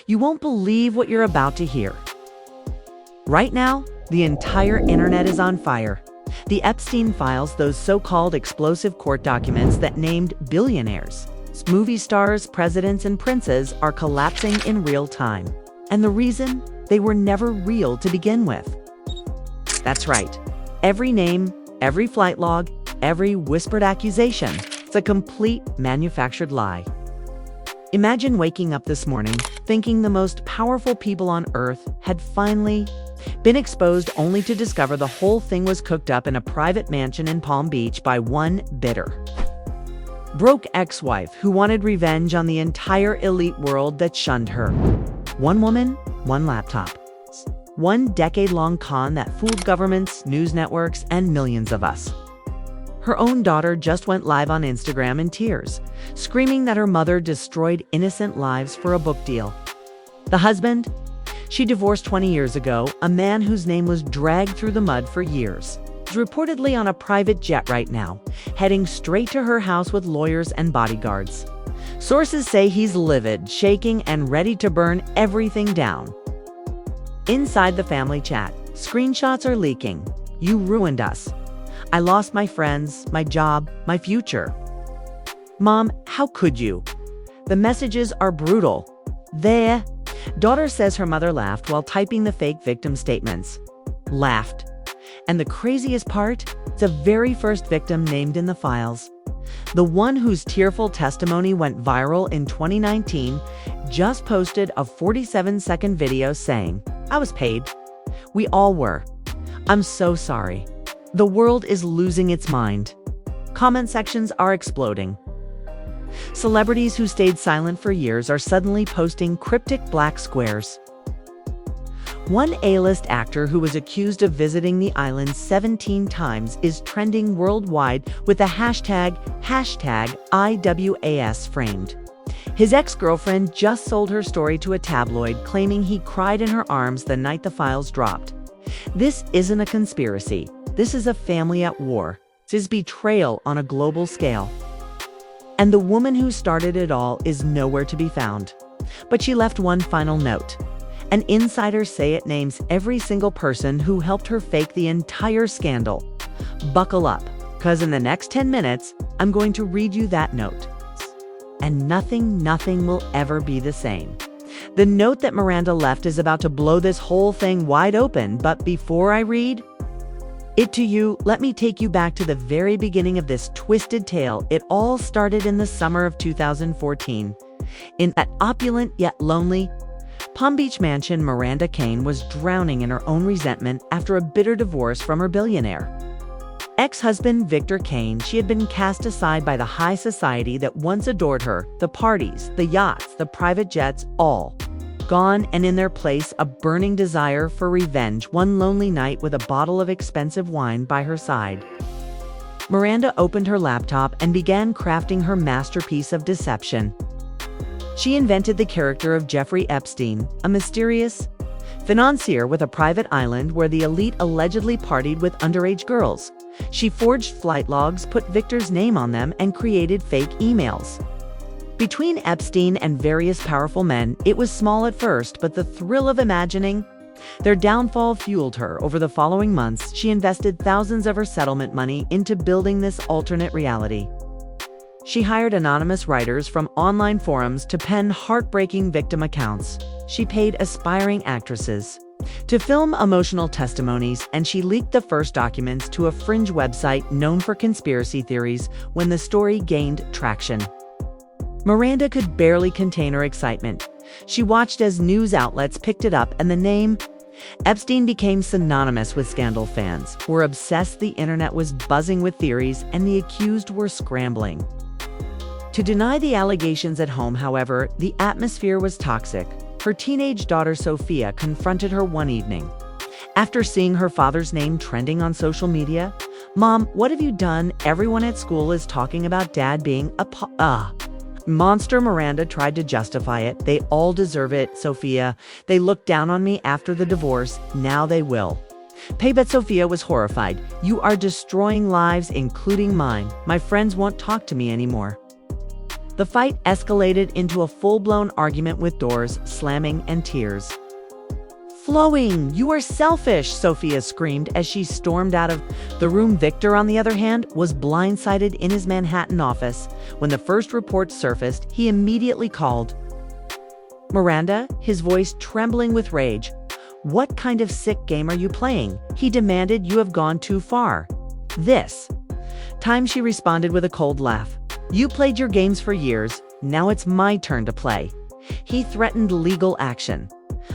You won't believe what you're about to hear. Right now, the entire internet is on fire. The Epstein files, those so-called explosive court documents that named billionaires, movie stars, presidents, and princes, are collapsing in real time. And the reason? They were never real to begin with. That's right. Every name, every flight log, every whispered accusation, it's a complete manufactured lie. Imagine waking up this morning thinking the most powerful people on Earth had finally been exposed, only to discover the whole thing was cooked up in a private mansion in Palm Beach by one bitter, broke ex-wife who wanted revenge on the entire elite world that shunned her. One woman, one laptop. One decade-long con that fooled governments, news networks, and millions of us. Her own daughter just went live on Instagram in tears, screaming that her mother destroyed innocent lives for a book deal. The husband? She divorced 20 years ago, a man whose name was dragged through the mud for years. He's reportedly on a private jet right now, heading straight to her house with lawyers and bodyguards. Sources say he's livid, shaking, and ready to burn everything down. Inside the family chat, screenshots are leaking. You ruined us. I lost my friends, my job, my future. Mom, how could you? The messages are brutal. There. Daughter says her mother laughed while typing the fake victim statements. Laughed. And the craziest part? It's the very first victim named in the files. The one whose tearful testimony went viral in 2019 just posted a 47-second video saying, "I was paid. We all were. I'm so sorry." The world is losing its mind. Comment sections are exploding. Celebrities who stayed silent for years are suddenly posting cryptic black squares. One A-list actor who was accused of visiting the island 17 times is trending worldwide with the hashtag #IWAS framed. His ex-girlfriend just sold her story to a tabloid, claiming he cried in her arms the night the files dropped. This isn't a conspiracy. This is a family at war. This is betrayal on a global scale. And the woman who started it all is nowhere to be found. But she left one final note. And insiders say it names every single person who helped her fake the entire scandal. Buckle up, because in the next 10 minutes, I'm going to read you that note. And nothing will ever be the same. The note that Miranda left is about to blow this whole thing wide open, but before I read it to you, let me take you back to the very beginning of this twisted tale. It all started in the summer of 2014. In that opulent yet lonely Palm Beach mansion, Miranda Kane was drowning in her own resentment after a bitter divorce from her billionaire ex-husband Victor Kane. She had been cast aside by the high society that once adored her. The parties, the yachts, the private jets, all gone, and in their place, a burning desire for revenge. One lonely night, with a bottle of expensive wine by her side, Miranda opened her laptop and began crafting her masterpiece of deception. She invented the character of Jeffrey Epstein, a mysterious financier with a private island where the elite allegedly partied with underage girls. She forged flight logs, put Victor's name on them, and created fake emails. Between Epstein and various powerful men, it was small at first, but the thrill of imagining their downfall fueled her. Over the following months, she invested thousands of her settlement money into building this alternate reality. She hired anonymous writers from online forums to pen heartbreaking victim accounts. She paid aspiring actresses to film emotional testimonies, and she leaked the first documents to a fringe website known for conspiracy theories. When the story gained traction, Miranda could barely contain her excitement. She watched as news outlets picked it up, and the name Epstein became synonymous with scandal. Fans were obsessed, the internet was buzzing with theories, and the accused were scrambling to deny the allegations at home. However, the atmosphere was toxic. Her teenage daughter Sophia confronted her one evening after seeing her father's name trending on social media. "Mom, what have you done? Everyone at school is talking about Dad being a monster." Miranda tried to justify it. "They all deserve it, Sophia. They looked down on me after the divorce. Now they will pay." But Sophia was horrified. "You are destroying lives, including mine. My friends won't talk to me anymore." The fight escalated into a full-blown argument with doors slamming and tears flowing. "You are selfish," Sophia screamed as she stormed out of the room. Victor, on the other hand, was blindsided in his Manhattan office. When the first report surfaced, he immediately called Miranda, his voice trembling with rage. "What kind of sick game are you playing?" he demanded. "You have gone too far." This time she responded with a cold laugh. "You played your games for years. Now it's my turn to play." He threatened legal action.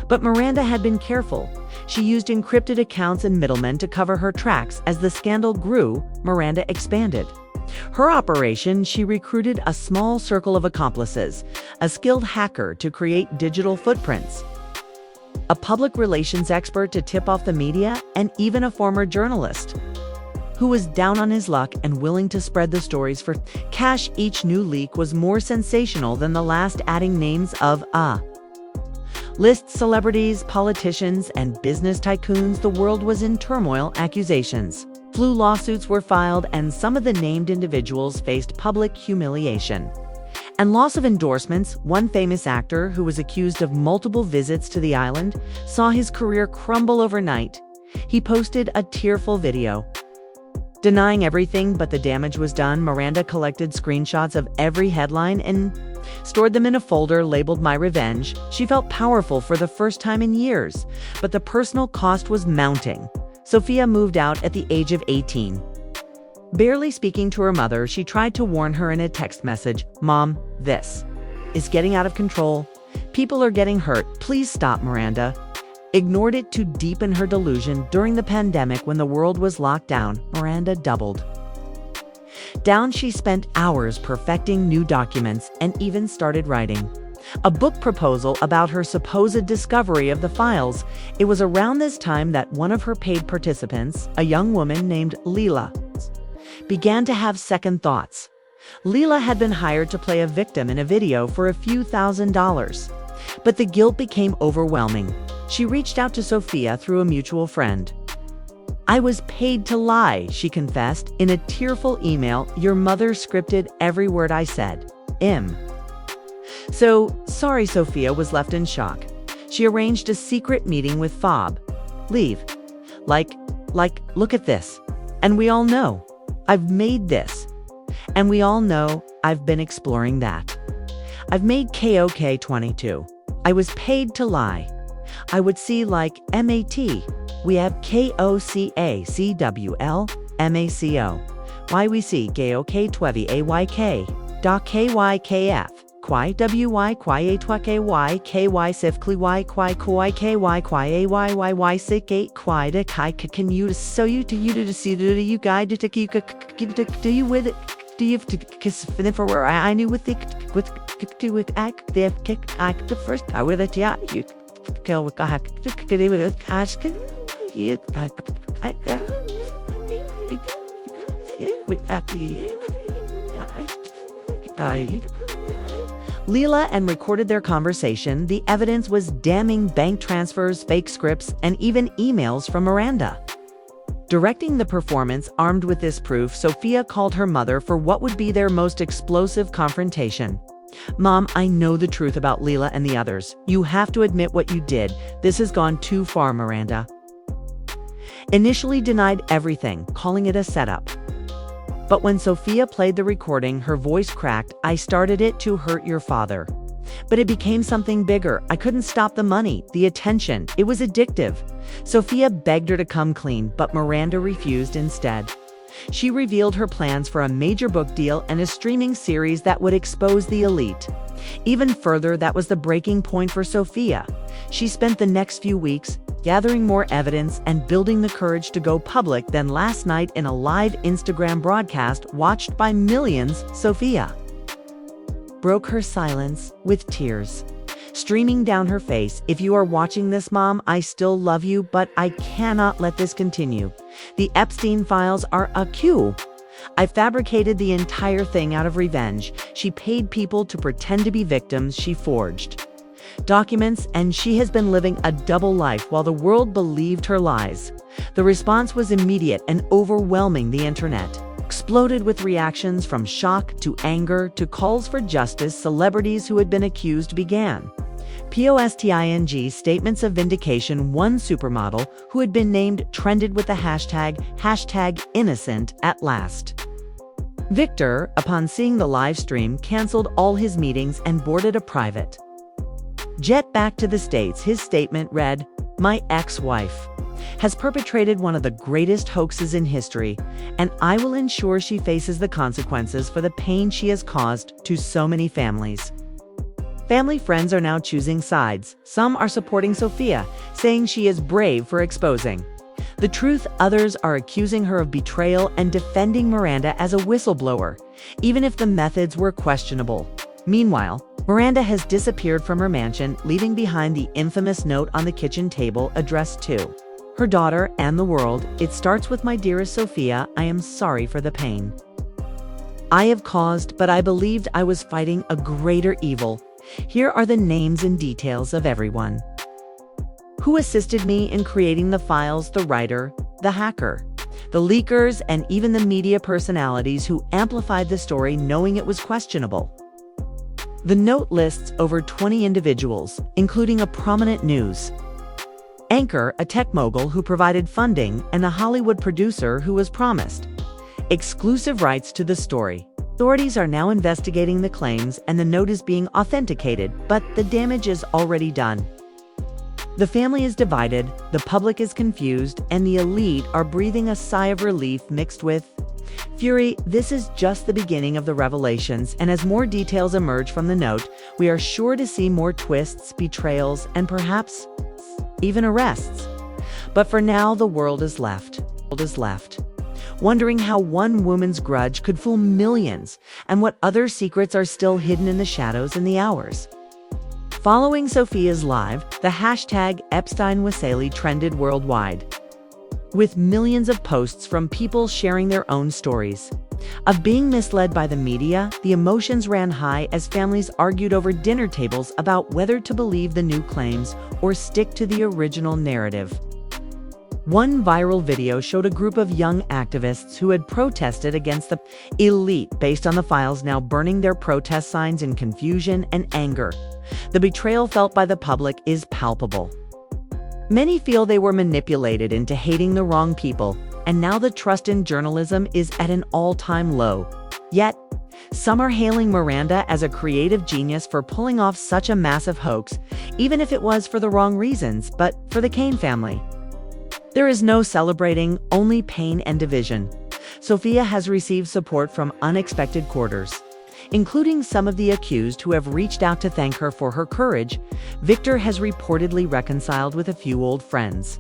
But Miranda had been careful. She used encrypted accounts and middlemen to cover her tracks. As the scandal grew, Miranda expanded her operation. She recruited a small circle of accomplices, a skilled hacker to create digital footprints, a public relations expert to tip off the media, and even a former journalist who was down on his luck and willing to spread the stories for cash. Each new leak was more sensational than the last, adding names of list, celebrities, politicians, and business tycoons. The world was in turmoil. Accusations flew, lawsuits were filed, and some of the named individuals faced public humiliation and loss of endorsements. One famous actor, who was accused of multiple visits to the island, saw his career crumble overnight. He posted a tearful video denying everything, but the damage was done. Miranda collected screenshots of every headline and stored them in a folder labeled "My Revenge." She felt powerful for the first time in years, but the personal cost was mounting. Sophia moved out at the age of 18. Barely speaking to her mother, she tried to warn her in a text message, "Mom, this is getting out of control. People are getting hurt. Please stop." Miranda ignored it to deepen her delusion. During the pandemic, when the world was locked down, Miranda doubled down. She spent hours perfecting new documents and even started writing a book proposal about her supposed discovery of the files. It was around this time that one of her paid participants, a young woman named Leela, began to have second thoughts. Leela had been hired to play a victim in a video for a few $1,000s, but the guilt became overwhelming. She reached out to Sophia through a mutual friend. "I was paid to lie," she confessed in a tearful email. "Your mother scripted every word I said. So sorry." Sophia was left in shock. She arranged a secret meeting with Fob. "Leave. Like, look at this. And we all know I've made this. And we all know I've been exploring that. I've made KOK 22. I was paid to lie. I would see like MAT. We have KOCACWL, MACO. Why we see KOK 20 AYK. Da KYKF. Kwai WY Kwai A Twa KY KY Sif Kli Y Kwai Kwai KY Kwai A Y Y Y Sik 8 Kwai De Kai Can you so you to you to see to you guide to you do you with it do you kiss for where I knew with act the kick act the first I with it yeah you kill with I with ask you with I Leela and recorded their conversation. The evidence was damning: bank transfers, fake scripts, and even emails from Miranda. Directing the performance, armed with this proof, Sophia called her mother for what would be their most explosive confrontation. "Mom, I know the truth about Leela and the others. You have to admit what you did. This has gone too far." Miranda initially denied everything, calling it a setup. But when Sophia played the recording, her voice cracked. "I started it to hurt your father. But it became something bigger. I couldn't stop the money, the attention. It was addictive." Sophia begged her to come clean, but Miranda refused instead. She revealed her plans for a major book deal and a streaming series that would expose the elite. Even further, that was the breaking point for Sophia. She spent the next few weeks gathering more evidence and building the courage to go public. Then last night, in a live Instagram broadcast watched by millions, Sophia broke her silence with tears streaming down her face. "If you are watching this, Mom, I still love you, but I cannot let this continue. The Epstein files are a coup. I fabricated the entire thing out of revenge. She paid people to pretend to be victims. She forged documents, and she has been living a double life while the world believed her lies." The response was immediate and overwhelming. The internet exploded exploded with reactions from shock to anger to calls for justice. Celebrities who had been accused began posting statements of vindication. One supermodel who had been named trended with the hashtag innocent at last. Victor, upon seeing the live stream, canceled all his meetings and boarded a private jet back to the States. His statement read, "My ex-wife has perpetrated one of the greatest hoaxes in history, and I will ensure she faces the consequences for the pain she has caused to so many families." Family friends are now choosing sides. Some are supporting Sophia, saying she is brave for exposing the truth. Others are accusing her of betrayal and defending Miranda as a whistleblower, even if the methods were questionable. Meanwhile, Miranda has disappeared from her mansion, leaving behind the infamous note on the kitchen table addressed to her daughter and the world. It starts with, "My dearest Sophia, I am sorry for the pain I have caused, but I believed I was fighting a greater evil. Here are the names and details of everyone who assisted me in creating the files: the writer, the hacker, the leakers, and even the media personalities who amplified the story knowing it was questionable." The note lists over 20 individuals, including a prominent news anchor, a tech mogul who provided funding, and a Hollywood producer who was promised exclusive rights to the story. Authorities are now investigating the claims, and the note is being authenticated, but the damage is already done. The family is divided, the public is confused, and the elite are breathing a sigh of relief mixed with fury. This is just the beginning of the revelations, and as more details emerge from the note, we are sure to see more twists, betrayals, and perhaps even arrests. But for now, the world is left wondering how one woman's grudge could fool millions, and what other secrets are still hidden in the shadows in the hours following Sophia's live. The hashtag Epstein trended worldwide, with millions of posts from people sharing their own stories of being misled by the media. The emotions ran high as families argued over dinner tables about whether to believe the new claims or stick to the original narrative. One viral video showed a group of young activists who had protested against the elite based on the files now burning their protest signs in confusion and anger. The betrayal felt by the public is palpable. Many feel they were manipulated into hating the wrong people, and now the trust in journalism is at an all-time low. Yet, some are hailing Miranda as a creative genius for pulling off such a massive hoax, even if it was for the wrong reasons. But for the Kane family, there is no celebrating, only pain and division. Sophia has received support from unexpected quarters, including some of the accused who have reached out to thank her for her courage. Victor has reportedly reconciled with a few old friends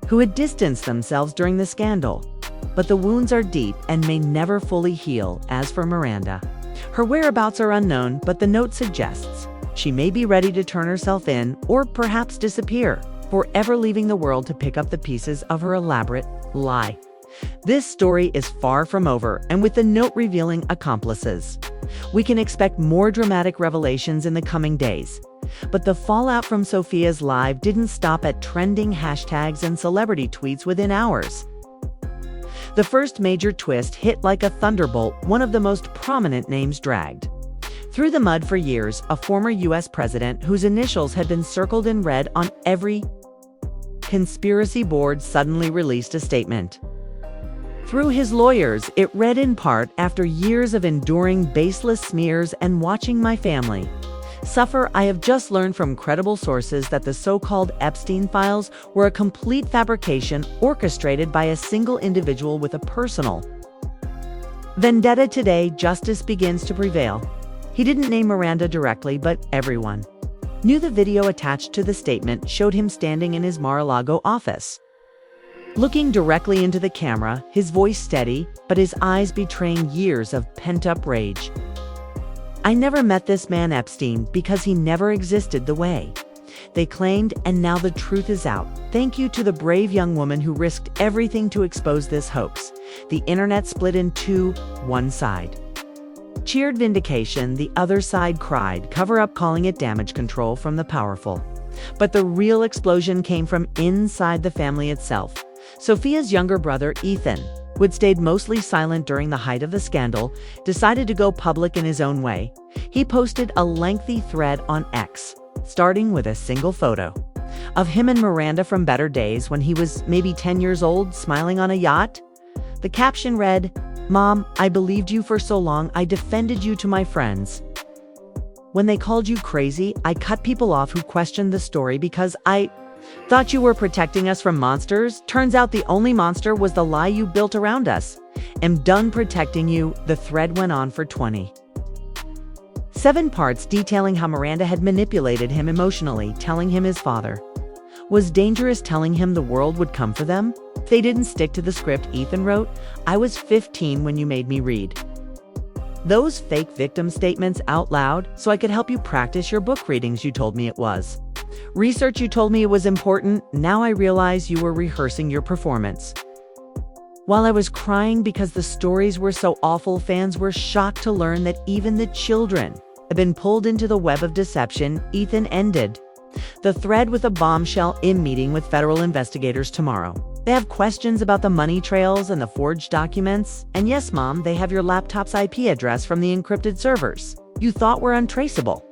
who had distanced themselves during the scandal. But the wounds are deep and may never fully heal. As for Miranda, her whereabouts are unknown, but the note suggests she may be ready to turn herself in or perhaps disappear, forever leaving the world to pick up the pieces of her elaborate lie. This story is far from over, and with the note revealing accomplices, we can expect more dramatic revelations in the coming days. But the fallout from Sophia's live didn't stop at trending hashtags and celebrity tweets within hours. The first major twist hit like a thunderbolt. One of the most prominent names dragged through the mud for years, a former U.S. president whose initials had been circled in red on every conspiracy board, suddenly released a statement through his lawyers. It read in part, "After years of enduring baseless smears and watching my family suffer, I have just learned from credible sources that the so-called Epstein files were a complete fabrication orchestrated by a single individual with a personal vendetta. Today, justice begins to prevail." He didn't name Miranda directly, but everyone knew. The video attached to the statement showed him standing in his Mar-a-Lago office, looking directly into the camera, his voice steady, but his eyes betraying years of pent-up rage. "I never met this man Epstein because he never existed the way they claimed, and now the truth is out. Thank you to the brave young woman who risked everything to expose this hoax." The internet split in two. One side cheered vindication, the other side cried cover-up, calling it damage control from the powerful. But the real explosion came from inside the family itself. Sophia's younger brother, Ethan, who had stayed mostly silent during the height of the scandal, decided to go public in his own way. He posted a lengthy thread on X, starting with a single photo of him and Miranda from better days when he was maybe 10 years old, smiling on a yacht. The caption read, "Mom, I believed you for so long, I defended you to my friends. When they called you crazy, I cut people off who questioned the story because I thought you were protecting us from monsters. Turns out the only monster was the lie you built around us. Am done protecting you." The thread went on for 27 parts detailing how Miranda had manipulated him emotionally, telling him his father was dangerous, telling him the world would come for them. They didn't stick to the script, Ethan wrote. "I was 15 when you made me read those fake victim statements out loud so I could help you practice your book readings. You told me it was research. You told me it was important. Now I realize you were rehearsing your performance." While I was crying because the stories were so awful, fans were shocked to learn that even the children had been pulled into the web of deception. Ethan ended the thread with a bombshell: "In meeting with federal investigators tomorrow. They have questions about the money trails and the forged documents. And yes, Mom, they have your laptop's IP address from the encrypted servers you thought were untraceable."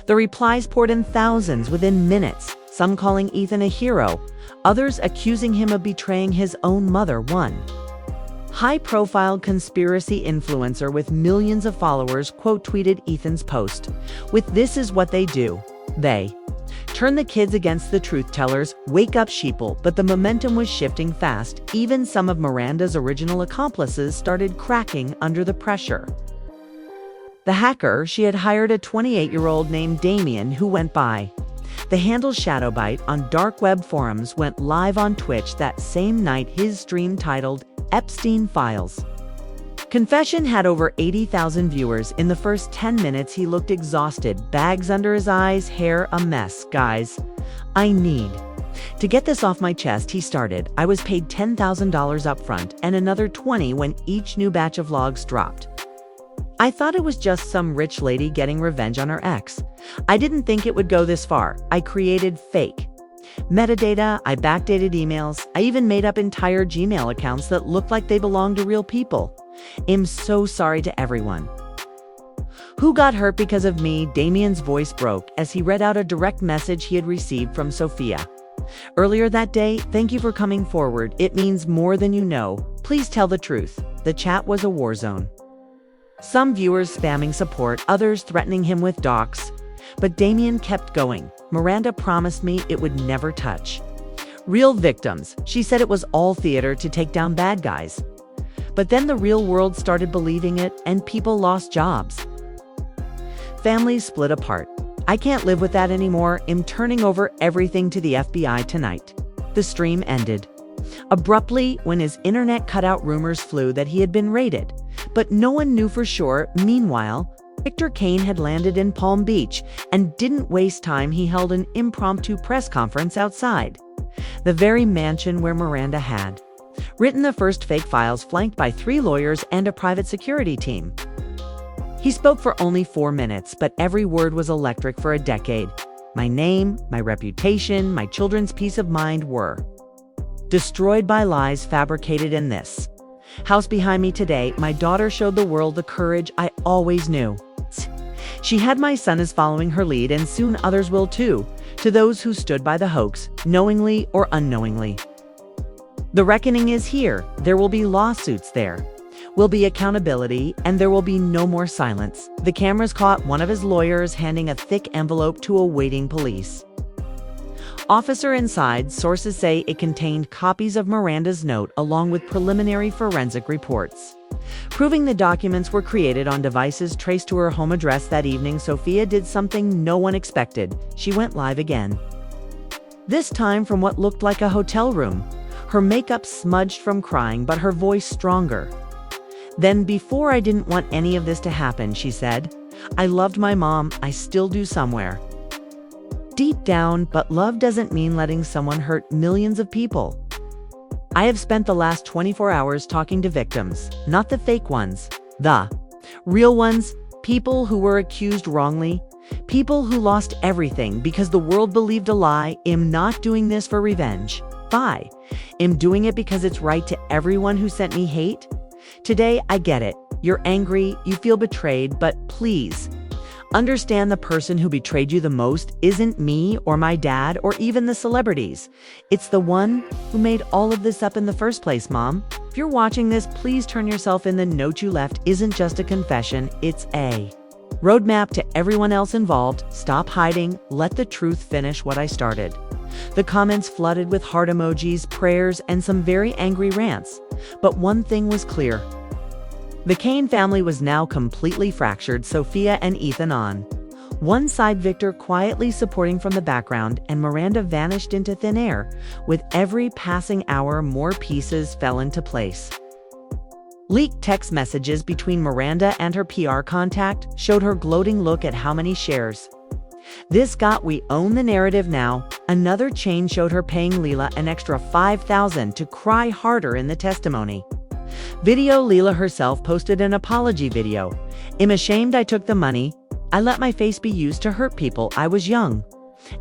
The replies poured in thousands within minutes, some calling Ethan a hero, others accusing him of betraying his own mother. One high-profile conspiracy influencer with millions of followers quote tweeted Ethan's post with, "This is what they do. They turn the kids against the truth tellers. Wake up, sheeple." But the momentum was shifting fast. Even some of Miranda's original accomplices started cracking under the pressure. The hacker she had hired, a 28-year-old named Damien, who went by the handle Shadowbite on dark web forums, went live on Twitch that same night. His stream, titled Epstein Files Confession, had over 80,000 viewers. In the first 10 minutes, he looked exhausted, bags under his eyes, hair a mess. "Guys, I need to get this off my chest," he started. "I was paid $10,000 upfront and another 20 when each new batch of logs dropped. I thought it was just some rich lady getting revenge on her ex. I didn't think it would go this far. I created fake metadata, I backdated emails, I even made up entire Gmail accounts that looked like they belonged to real people. I'm so sorry to everyone who got hurt because of me." Damien's voice broke as he read out a direct message he had received from Sophia earlier that day. "Thank you for coming forward. It means more than you know. Please tell the truth." The chat was a war zone. Some viewers spamming support, others threatening him with docs. But Damien kept going. "Miranda promised me it would never touch real victims. She said it was all theater to take down bad guys. But then the real world started believing it, and people lost jobs. Families split apart. I can't live with that anymore. I'm turning over everything to the FBI tonight." The stream ended abruptly when his internet cutout. Rumors flew that he had been raided, but no one knew for sure. Meanwhile, Victor Kane had landed in Palm Beach and didn't waste time. He held an impromptu press conference outside the very mansion where Miranda had written the first fake files, flanked by 3 lawyers and a private security team. He spoke for only 4 minutes, but every word was electric. "For a decade, my name, my reputation, my children's peace of mind were destroyed by lies fabricated in this house behind me. Today, my daughter showed the world the courage I always knew. She had my son is following her lead, and soon others will too. To those who stood by the hoax, knowingly or unknowingly, the reckoning is here. There will be lawsuits, there will be accountability, and there will be no more silence." The cameras caught one of his lawyers handing a thick envelope to a waiting police officer inside. Sources say it contained copies of Miranda's note along with preliminary forensic reports, proving the documents were created on devices traced to her home address. That evening, Sophia did something no one expected. She went live again, this time from what looked like a hotel room. Her makeup smudged from crying, but her voice stronger. "Then before, I didn't want any of this to happen," she said. "I loved my mom. I still do somewhere deep down, but love doesn't mean letting someone hurt millions of people. I have spent the last 24 hours talking to victims, not the fake ones, the real ones, people who were accused wrongly, people who lost everything because the world believed a lie. I'm not doing this for revenge. spy? Am doing it because it's right to everyone who sent me hate? Today, I get it. You're angry, you feel betrayed, but please, understand the person who betrayed you the most isn't me or my dad or even the celebrities. It's the one who made all of this up in the first place, Mom. If you're watching this, please turn yourself in. The note you left isn't just a confession, it's a roadmap to everyone else involved. Stop hiding, let the truth finish what I started. The comments flooded with heart emojis, prayers, and some very angry rants. But one thing was clear. The Kane family was now completely fractured, Sophia and Ethan on one side, Victor quietly supporting from the background, and Miranda vanished into thin air. With every passing hour, more pieces fell into place. Leaked text messages between Miranda and her PR contact showed her gloating look at how many shares. This got "we own the narrative now." Another chain showed her paying Leela an extra $5,000 to cry harder in the testimony. Video: Leela herself posted an apology video. "I'm ashamed I took the money. I let my face be used to hurt people. I was young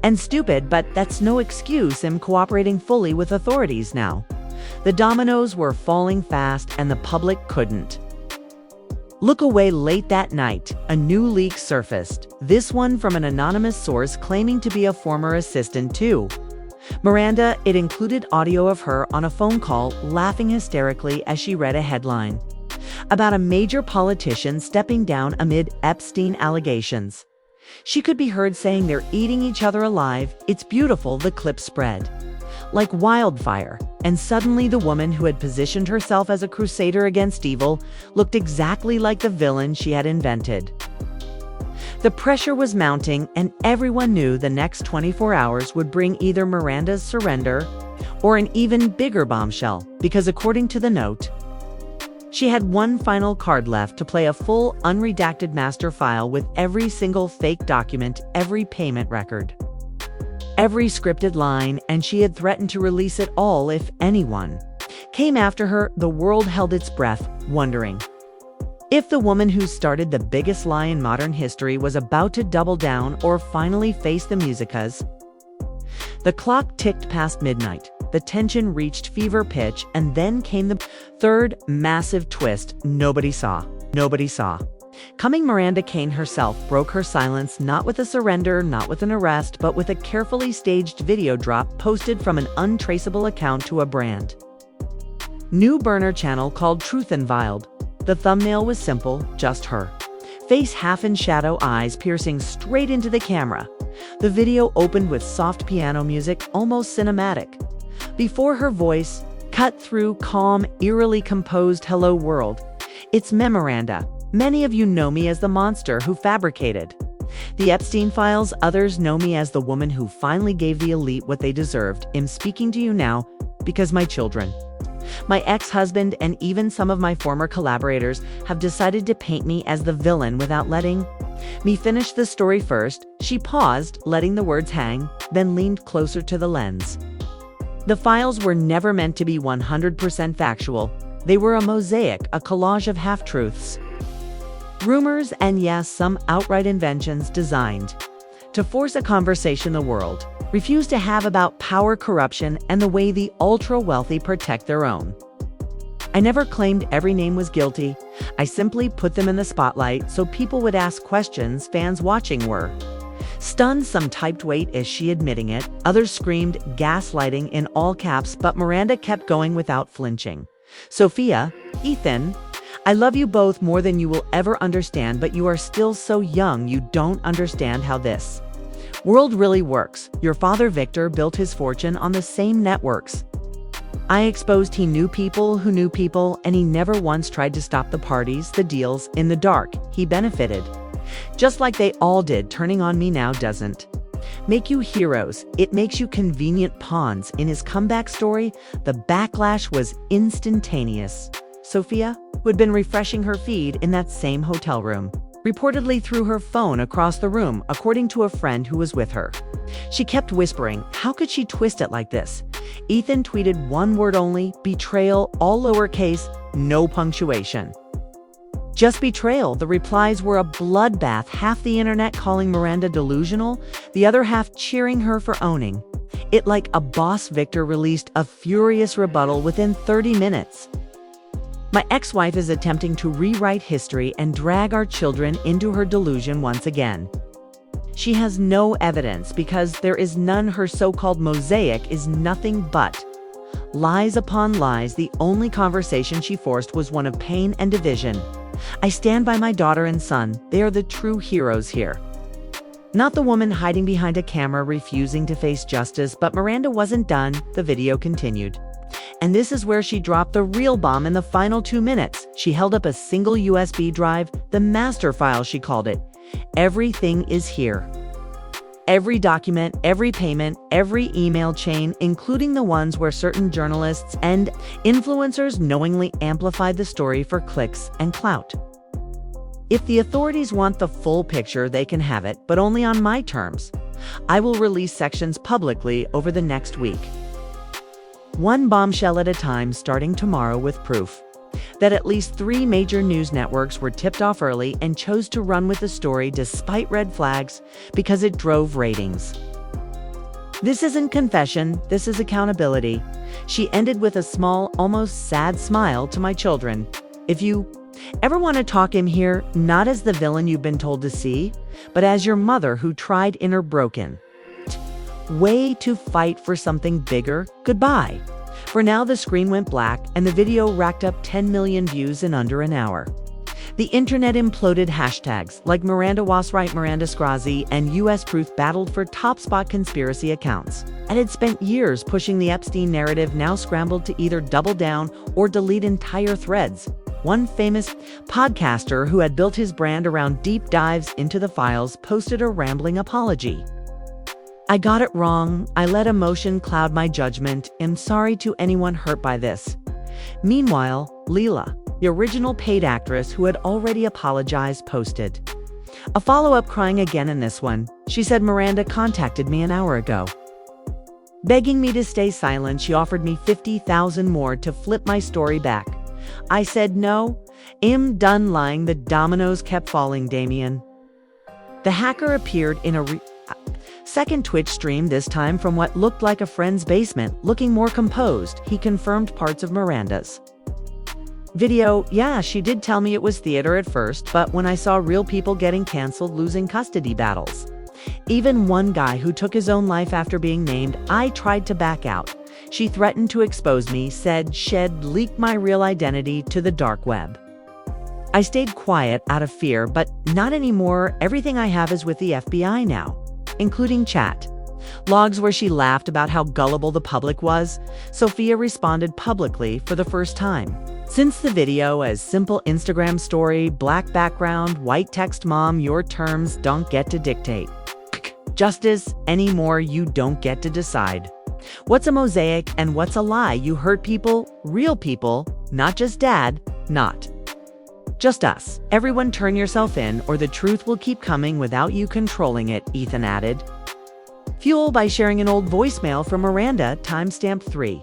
and stupid, but that's no excuse. I'm cooperating fully with authorities now." The dominoes were falling fast and the public couldn't look away. Late that night, a new leak surfaced. This one from an anonymous source claiming to be a former assistant to Miranda. It included audio of her on a phone call, laughing hysterically as she read a headline about a major politician stepping down amid Epstein allegations. She could be heard saying they're eating each other alive. It's beautiful. The clip spread like wildfire, and suddenly the woman who had positioned herself as a crusader against evil looked exactly like the villain she had invented. The pressure was mounting, and everyone knew the next 24 hours would bring either Miranda's surrender or an even bigger bombshell, because according to the note, she had one final card left to play: a full, unredacted master file with every single fake document, every payment record, every scripted line, and she had threatened to release it all if anyone came after her. The world held its breath, wondering if the woman who started the biggest lie in modern history was about to double down or finally face the musicas. The clock ticked past midnight. The tension reached fever pitch, and then came the third massive twist nobody saw. Coming, Miranda Kane herself broke her silence, not with a surrender, not with an arrest, but with a carefully staged video drop posted from an untraceable account to a brand new burner channel called Truth Unveiled. The thumbnail was simple, just her face half in shadow, eyes piercing straight into the camera. The video opened with soft piano music, almost cinematic. Before her voice cut through calm, eerily composed, "Hello world. It's me, Miranda. Many of you know me as the monster who fabricated the Epstein files. Others know me as the woman who finally gave the elite what they deserved. I'm speaking to you now because my children, my ex-husband, and even some of my former collaborators have decided to paint me as the villain without letting me finish the story first." She paused, letting the words hang, then leaned closer to the lens. The files were never meant to be 100% factual. They were a mosaic, a collage of half-truths, rumors, and yes, some outright inventions designed to force a conversation the world refused to have about power, corruption, and the way the ultra-wealthy protect their own. I never claimed every name was guilty. I simply put them in the spotlight so people would ask questions. Fans watching were stunned. Some typed "wait" as she admitting it. Others screamed "gaslighting" in all caps, but Miranda kept going without flinching. "Sophia, Ethan, I love you both more than you will ever understand, but you are still so young. You don't understand how this world really works. Your father, Victor, built his fortune on the same networks I exposed. He knew people who knew people, and he never once tried to stop the parties, the deals. In the dark, he benefited, just like they all did. Turning on me now doesn't make you heroes. It makes you convenient pawns." In his comeback story, the backlash was instantaneous. Sophia, who had been refreshing her feed in that same hotel room, reportedly threw her phone across the room, according to a friend who was with her. She kept whispering, "How could she twist it like this?" Ethan tweeted one word only: betrayal, all lowercase, no punctuation. Just betrayal. The replies were a bloodbath, half the internet calling Miranda delusional, the other half cheering her for owning It like a boss Victor released a furious rebuttal within 30 minutes. My ex-wife is attempting to rewrite history and drag our children into her delusion once again. She has no evidence because there is none. Her so-called mosaic is nothing but lies upon lies. The only conversation she forced was one of pain and division. I stand by my daughter and son. They are the true heroes here. Not the woman hiding behind a camera refusing to face justice, but Miranda wasn't done. The video continued. And this is where she dropped the real bomb in the final 2 minutes. She held up a single USB drive, the master file she called it. Everything is here. Every document, every payment, every email chain, including the ones where certain journalists and influencers knowingly amplified the story for clicks and clout. If the authorities want the full picture, they can have it, but only on my terms. I will release sections publicly over the next week. One bombshell at a time, starting tomorrow, with proof that at least 3 major news networks were tipped off early and chose to run with the story despite red flags because it drove ratings. This isn't confession, this is accountability. She ended with a small, almost sad smile to my children. If you ever want to talk him here, not as the villain you've been told to see, but as your mother who tried in her broken way to fight for something bigger, goodbye. For now, the screen went black and the video racked up 10 million views in under an hour. The internet imploded. Hashtags like Miranda was right, Miranda Scrazzi, and US Proof battled for top spot. Conspiracy accounts and had spent years pushing the Epstein narrative now scrambled to either double down or delete entire threads. One famous podcaster who had built his brand around deep dives into the files posted a rambling apology. I got it wrong. I let emotion cloud my judgment. I'm sorry to anyone hurt by this. Meanwhile, Leela, the original paid actress who had already apologized, posted a follow-up crying again in this one. She said, Miranda contacted me an hour ago, begging me to stay silent. She offered me 50,000 more to flip my story back. I said no. I'm done lying. The dominoes kept falling. Damien, the hacker, appeared in a second Twitch stream, this time from what looked like a friend's basement, looking more composed. He confirmed parts of Miranda's video. Yeah, she did tell me it was theater at first, but when I saw real people getting canceled, losing custody battles, even one guy who took his own life after being named, I tried to back out. She threatened to expose me, said she'd leak my real identity to the dark web. I stayed quiet out of fear, but not anymore. Everything I have is with the FBI now, including chat logs where she laughed about how gullible the public was. Sophia responded publicly for the first time since the video, as simple Instagram story, black background, white text, mom, your terms, don't get to dictate justice anymore. You don't get to decide what's a mosaic and what's a lie. You hurt people, real people, not just dad, not just us. Everyone turn yourself in or the truth will keep coming without you controlling it, Ethan added. Fuel by sharing an old voicemail from Miranda, timestamped 3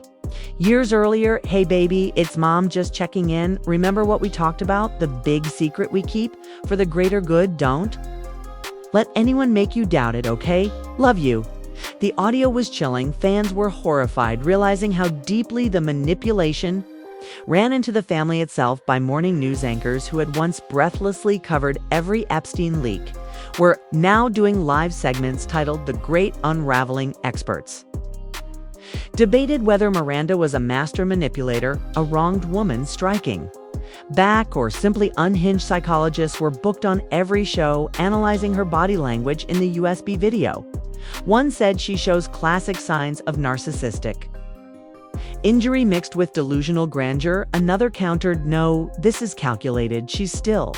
years earlier. Hey baby, it's mom just checking in. Remember what we talked about? The big secret we keep for the greater good. Don't let anyone make you doubt it, okay? Love you. The audio was chilling. Fans were horrified, realizing how deeply the manipulation ran into the family itself by morning news anchors who had once breathlessly covered every Epstein leak were now doing live segments titled The Great Unraveling. Experts debated whether Miranda was a master manipulator, a wronged woman striking back, or simply unhinged. Psychologists were booked on every show analyzing her body language in the USB video. One said she shows classic signs of narcissistic injury mixed with delusional grandeur. Another countered, no, this is calculated. She's still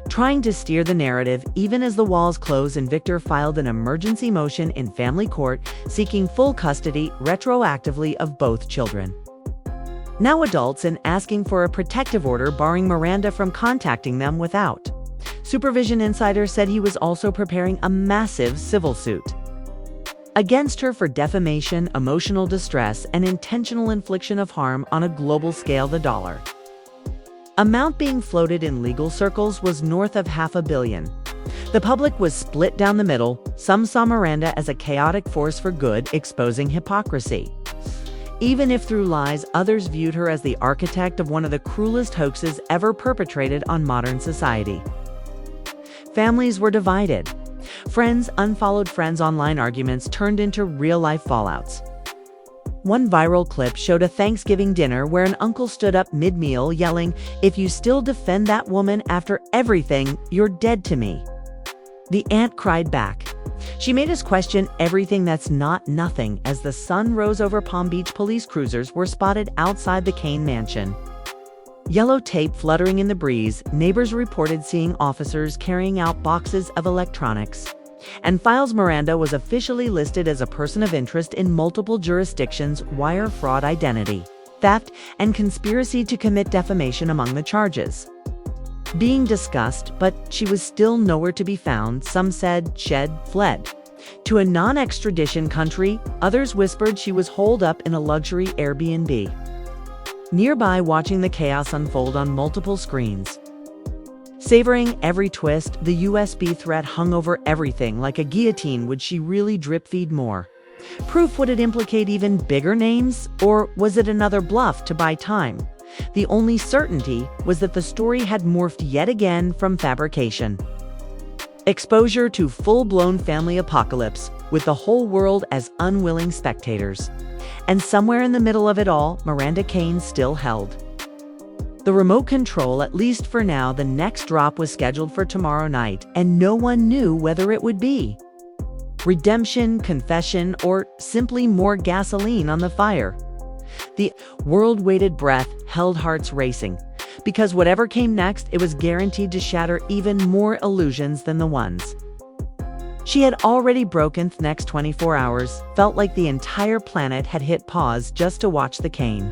trying to steer the narrative. Even as the walls closed and Victor filed an emergency motion in family court seeking full custody retroactively of both children, now adults, and asking for a protective order barring Miranda from contacting them without supervision. Insider said he was also preparing a massive civil suit against her for defamation, emotional distress, and intentional infliction of harm on a global scale. The dollar amount being floated in legal circles was north of $500 million. The public was split down the middle. Some saw Miranda as a chaotic force for good, exposing hypocrisy. Even if through lies, others viewed her as the architect of one of the cruelest hoaxes ever perpetrated on modern society. Families were divided. Friends unfollowed friends. Online arguments turned into real-life fallouts. One viral clip showed a Thanksgiving dinner where an uncle stood up mid-meal yelling, "If you still defend that woman after everything, you're dead to me." The aunt cried back. She made us question everything that's not nothing as the sun rose over Palm Beach. Police cruisers were spotted outside the Kane mansion. Yellow tape fluttering in the breeze, neighbors reported seeing officers carrying out boxes of electronics. And Files Miranda was officially listed as a person of interest in multiple jurisdictions, wire fraud, identity theft, and conspiracy to commit defamation among the charges being discussed, but she was still nowhere to be found. Some said she'd fled to a non-extradition country. Others whispered she was holed up in a luxury Airbnb nearby, watching the chaos unfold on multiple screens. Savoring every twist, the USB threat hung over everything like a guillotine. Would she really drip-feed more proof? Would it implicate even bigger names? Or was it another bluff to buy time? The only certainty was that the story had morphed yet again from fabrication. Exposure to full-blown family apocalypse, with the whole world as unwilling spectators. And somewhere in the middle of it all, Miranda Kane still held the remote control, at least for now. The next drop was scheduled for tomorrow night, and no one knew whether it would be redemption, confession, or simply more gasoline on the fire. The world waited breath, held hearts racing, because whatever came next, it was guaranteed to shatter even more illusions than the ones she had already broken. The next 24 hours felt like the entire planet had hit pause just to watch the Kane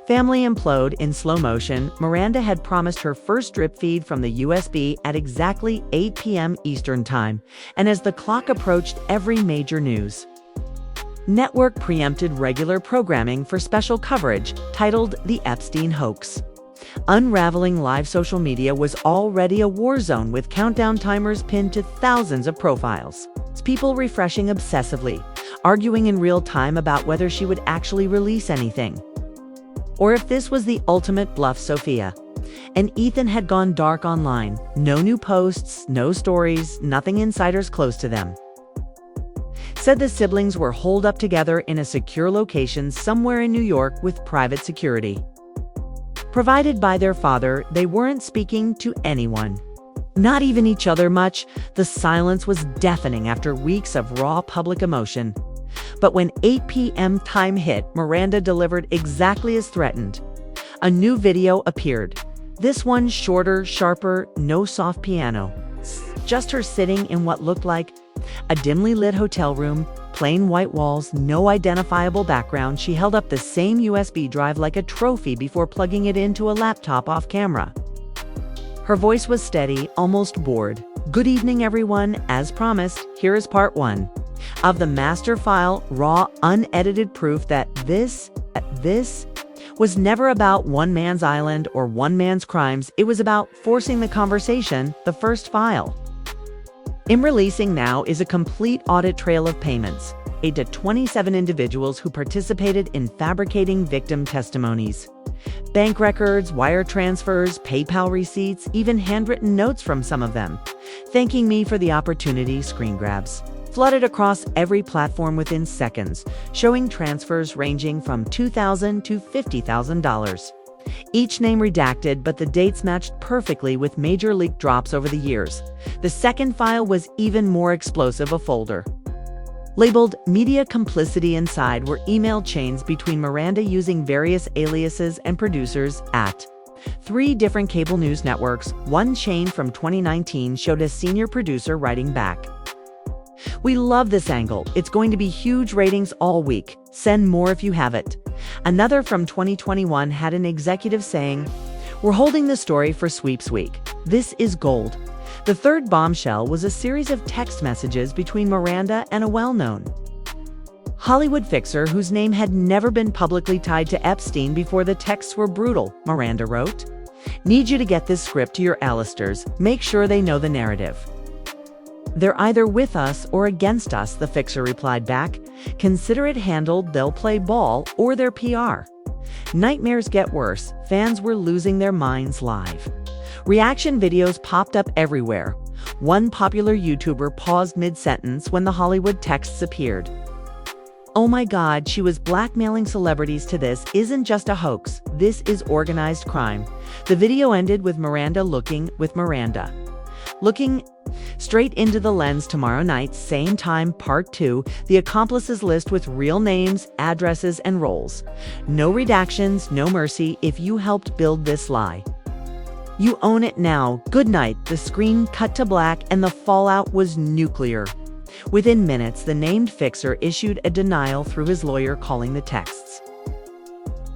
family implode in slow motion. Miranda had promised her first drip feed from the USB at exactly 8 p.m. Eastern Time, and as the clock approached, every major news network preempted regular programming for special coverage titled The Epstein Hoax. Unraveling live social media was already a war zone, with countdown timers pinned to thousands of profiles. People refreshing obsessively, arguing in real time about whether she would actually release anything, or if this was the ultimate bluff. Sophia and Ethan had gone dark online. No new posts, no stories, nothing insiders close to them said. The siblings were holed up together in a secure location somewhere in New York with private security provided by their father. They weren't speaking to anyone, not even each other, much. The silence was deafening after weeks of raw public emotion. But when 8 p.m. time hit, Miranda delivered exactly as threatened. A new video appeared. This one shorter, sharper, no soft piano. Just her sitting in what looked like a dimly lit hotel room, plain white walls, no identifiable background. She held up the same USB drive like a trophy before plugging it into a laptop off camera. Her voice was steady, almost bored. "Good evening, everyone. As promised, here is part 1 of the master file, raw, unedited proof that this was never about one man's island or one man's crimes. It was about forcing the conversation. The first file I'm releasing now is a complete audit trail of payments made to 27 individuals who participated in fabricating victim testimonies. Bank records, wire transfers, PayPal receipts, even handwritten notes from some of them, thanking me for the opportunity. Screen grabs flooded across every platform within seconds, showing transfers ranging from $2,000 to $50,000. Each name redacted, but the dates matched perfectly with major leak drops over the years. The second file was even more explosive, a folder labeled Media Complicity. Inside were email chains between Miranda using various aliases and producers at 3 different cable news networks. One chain from 2019 showed a senior producer writing back, "We love this angle. It's going to be huge ratings all week. Send more if you have it." Another from 2021 had an executive saying, "We're holding the story for sweeps week. This is gold." The third bombshell was a series of text messages between Miranda and a well-known Hollywood fixer whose name had never been publicly tied to Epstein before. The texts were brutal. Miranda wrote, "Need you to get this script to your Alisters. Make sure they know the narrative. "They're either with us or against us," the fixer replied back. "Consider it handled, they'll play ball, or their PR." Nightmares get worse. Fans were losing their minds live. Reaction videos popped up everywhere. One popular YouTuber paused mid-sentence when the Hollywood texts appeared. "Oh my God, she was blackmailing celebrities to this isn't just a hoax. This is organized crime." The video ended with Miranda looking straight into the lens tomorrow night, same time, part 2, the accomplices list with real names, addresses, and roles. No redactions, no mercy if you helped build this lie. You own it now. Good night. The screen cut to black and the fallout was nuclear. Within minutes, the named fixer issued a denial through his lawyer, calling the texts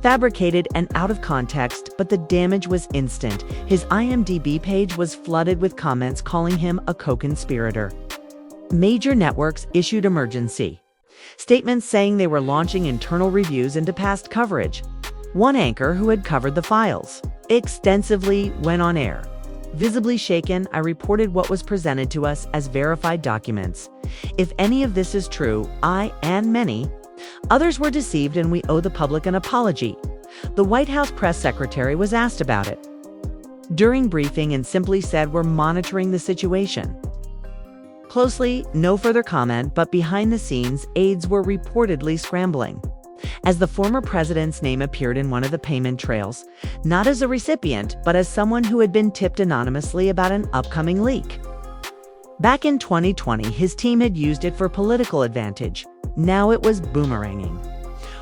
fabricated and out of context, but the damage was instant. His IMDb page was flooded with comments calling him a co-conspirator. Major networks issued emergency statements saying they were launching internal reviews into past coverage. One anchor who had covered the files extensively went on air. "Visibly shaken, I reported what was presented to us as verified documents. If any of this is true, I and many others were deceived and we owe the public an apology." The White House press secretary was asked about it during briefing and simply said, "We're monitoring the situation closely." No further comment, but behind the scenes, aides were reportedly scrambling as the former president's name appeared in one of the payment trails, not as a recipient, but as someone who had been tipped anonymously about an upcoming leak. Back in 2020, his team had used it for political advantage. Now it was boomeranging.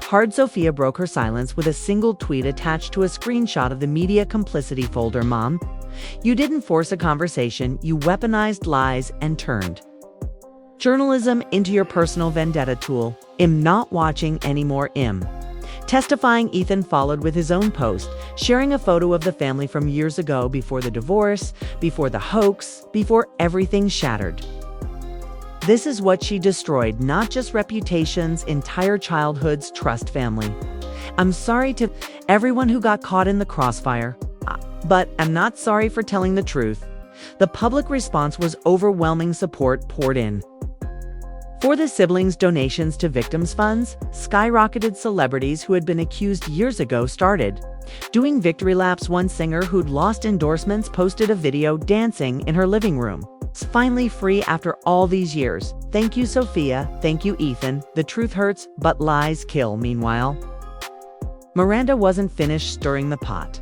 Hard Sophia broke her silence with a single tweet attached to a screenshot of the media complicity folder. "Mom, you didn't force a conversation, you weaponized lies and turned journalism into your personal vendetta tool. I'm not watching anymore. Testifying, Ethan followed with his own post, sharing a photo of the family from years ago, before the divorce, before the hoax, before everything shattered. "This is what she destroyed, not just reputations, entire childhoods, trust, family. I'm sorry to everyone who got caught in the crossfire, but I'm not sorry for telling the truth." The public response was overwhelming. Support poured in for the siblings. Donations to victims' funds skyrocketed. Celebrities who had been accused years ago started doing victory laps. One singer who'd lost endorsements posted a video dancing in her living room. "It's finally free after all these years. Thank you, Sophia. Thank you, Ethan. The truth hurts, but lies kill." Meanwhile, Miranda wasn't finished stirring the pot.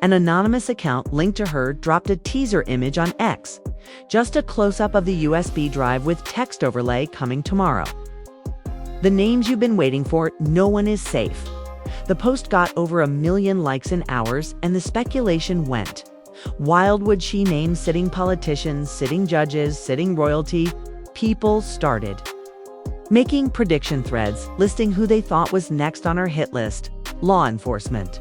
An anonymous account linked to her dropped a teaser image on X, just a close-up of the USB drive with text overlay, "Coming tomorrow. The names you've been waiting for, no one is safe." The post got over 1 million likes in hours, and the speculation went wild. Would she name sitting politicians, sitting judges, sitting royalty? People started making prediction threads, listing who they thought was next on her hit list. Law enforcement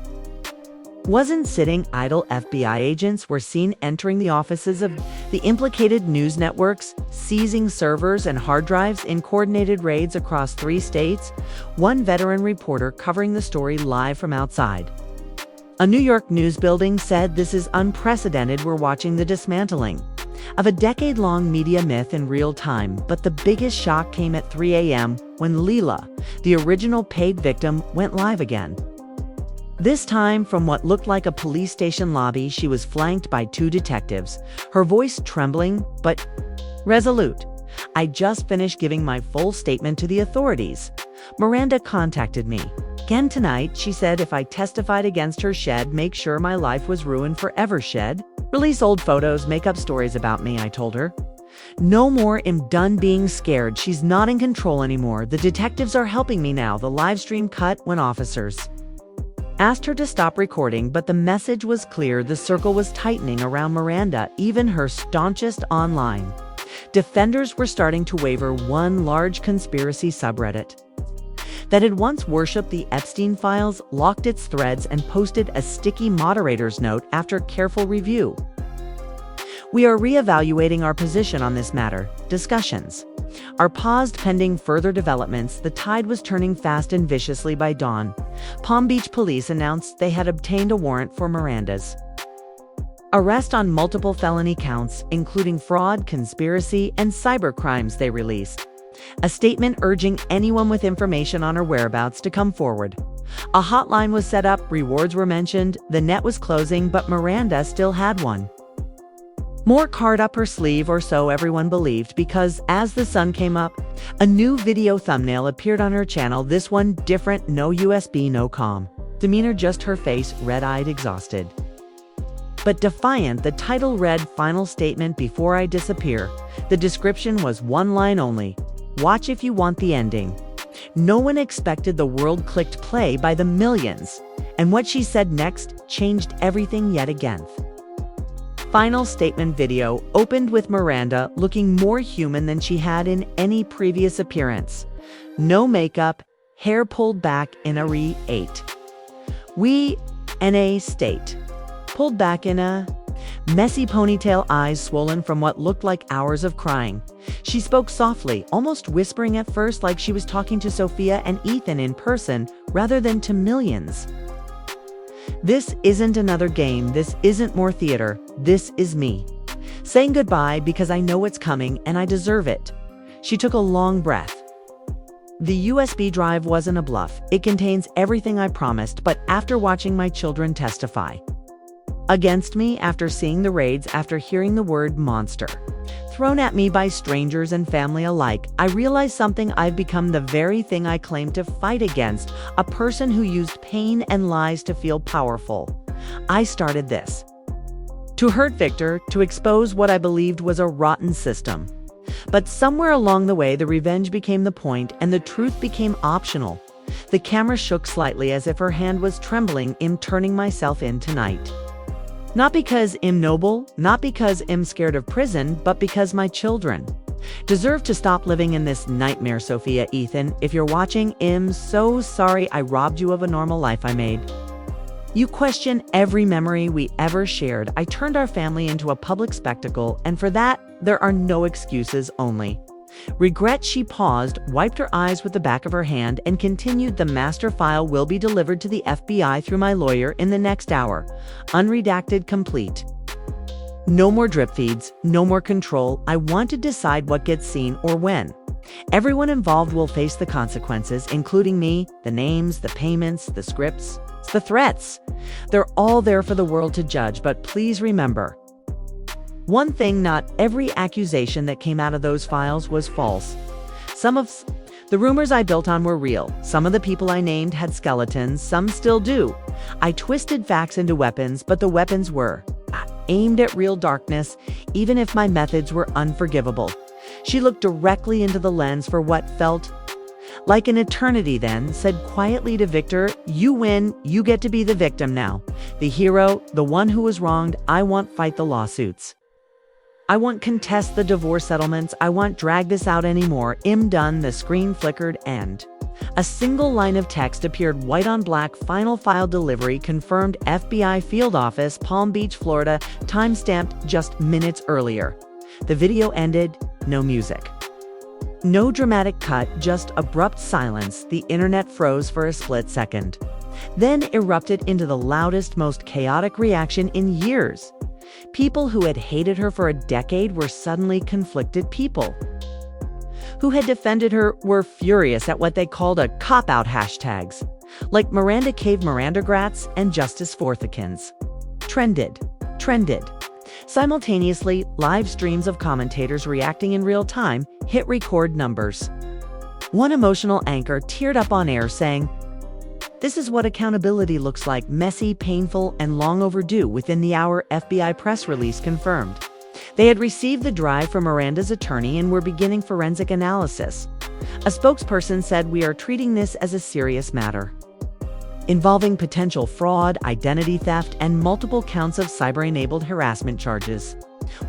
wasn't sitting idle. FBI agents were seen entering the offices of the implicated news networks, seizing servers and hard drives in coordinated raids across 3 states. One veteran reporter covering the story live from outside a New York news building said, "This is unprecedented. We're watching the dismantling of a decade-long media myth in real time." But the biggest shock came at 3 a.m. when Leela, the original paid victim, went live again. This time from what looked like a police station lobby. She was flanked by 2 detectives, her voice trembling but resolute. "I just finished giving my full statement to the authorities. Miranda contacted me again tonight. She said if I testified against her, she'd make sure my life was ruined forever. She'd release old photos, make up stories about me." I told her, "No more. I'm done being scared. She's not in control anymore. The detectives are helping me now." The live stream cut when officers asked her to stop recording, but the message was clear. The circle was tightening around Miranda, even her staunchest online defenders were starting to waver. One large conspiracy subreddit that had once worshipped the Epstein files locked its threads and posted a sticky moderator's note after careful review. "We are reevaluating our position on this matter. Discussions are paused pending further developments." The tide was turning fast and viciously. By dawn, Palm Beach police announced they had obtained a warrant for Miranda's arrest on multiple felony counts, including fraud, conspiracy, and cybercrimes, they released. A statement urging anyone with information on her whereabouts to come forward. A hotline was set up, rewards were mentioned, the net was closing, but Miranda still had one. More card up her sleeve, or so everyone believed, because as the sun came up, a new video thumbnail appeared on her channel, this one different, no USB, no comm. Demeanor just her face, red-eyed, exhausted. But defiant, the title read, "Final statement before I disappear." The description was one line only: "Watch if you want the ending." No one expected the world clicked play by the millions, and what she said next changed everything yet again. Final statement video opened with Miranda looking more human than she had in any previous appearance. No makeup, hair pulled back in a re-8. We, in a state. Pulled back in a messy ponytail, eyes swollen from what looked like hours of crying. She spoke softly, almost whispering at first, like she was talking to Sophia and Ethan in person rather than to millions. "This isn't another game, this isn't more theater, this is me. Saying goodbye because I know it's coming and I deserve it." She took a long breath. The USB drive wasn't a bluff, it contains everything I promised, but after watching my children testify against me, after seeing the raids, after hearing the word monster thrown at me by strangers and family alike, I realized something. I've become the very thing I claimed to fight against, a person who used pain and lies to feel powerful. I started this to hurt Victor, to expose what I believed was a rotten system. But somewhere along the way, the revenge became the point and the truth became optional. The camera shook slightly as if her hand was trembling. "I'm turning myself in tonight. Not because I'm noble, not because I'm scared of prison, but because my children deserve to stop living in this nightmare." Sophia, Ethan, if you're watching, I'm so sorry I robbed you of a normal life I made. You question every memory we ever shared. I turned our family into a public spectacle, and for that, there are no excuses, only regret. She paused, wiped her eyes with the back of her hand, and continued, "The master file will be delivered to the FBI through my lawyer in the next hour. Unredacted, complete. No more drip feeds, no more control. I want to decide what gets seen or when. Everyone involved will face the consequences, including me, the names, the payments, the scripts, the threats. They're all there for the world to judge, but please remember one thing: not every accusation that came out of those files was false. Some of the rumors I built on were real. Some of the people I named had skeletons, some still do. I twisted facts into weapons, but the weapons were aimed at real darkness, even if my methods were unforgivable." She looked directly into the lens for what felt like an eternity, then said quietly to Victor, "You win, you get to be the victim now. The hero, the one who was wronged. I want fight the lawsuits. I want contest the divorce settlements. I want drag this out anymore. I'm done." The screen flickered and a single line of text appeared, white on black: "Final file delivery confirmed, FBI field office, Palm Beach, Florida, time-stamped just minutes earlier." The video ended, no music. No dramatic cut, just abrupt silence. The internet froze for a split second, then erupted into the loudest, most chaotic reaction in years. People who had hated her for a decade were suddenly conflicted. People who had defended her were furious at what they called a cop-out hashtags, like Miranda Cave, Mirandagrats, and Justice Forthakins. Trended. Simultaneously, live streams of commentators reacting in real time hit record numbers. One emotional anchor teared up on air saying, "This is what accountability looks like: messy, painful, and long overdue." Within the hour, FBI press release confirmed they had received the drive from Miranda's attorney and were beginning forensic analysis. A spokesperson said, "We are treating this as a serious matter involving potential fraud, identity theft, and multiple counts of cyber-enabled harassment charges.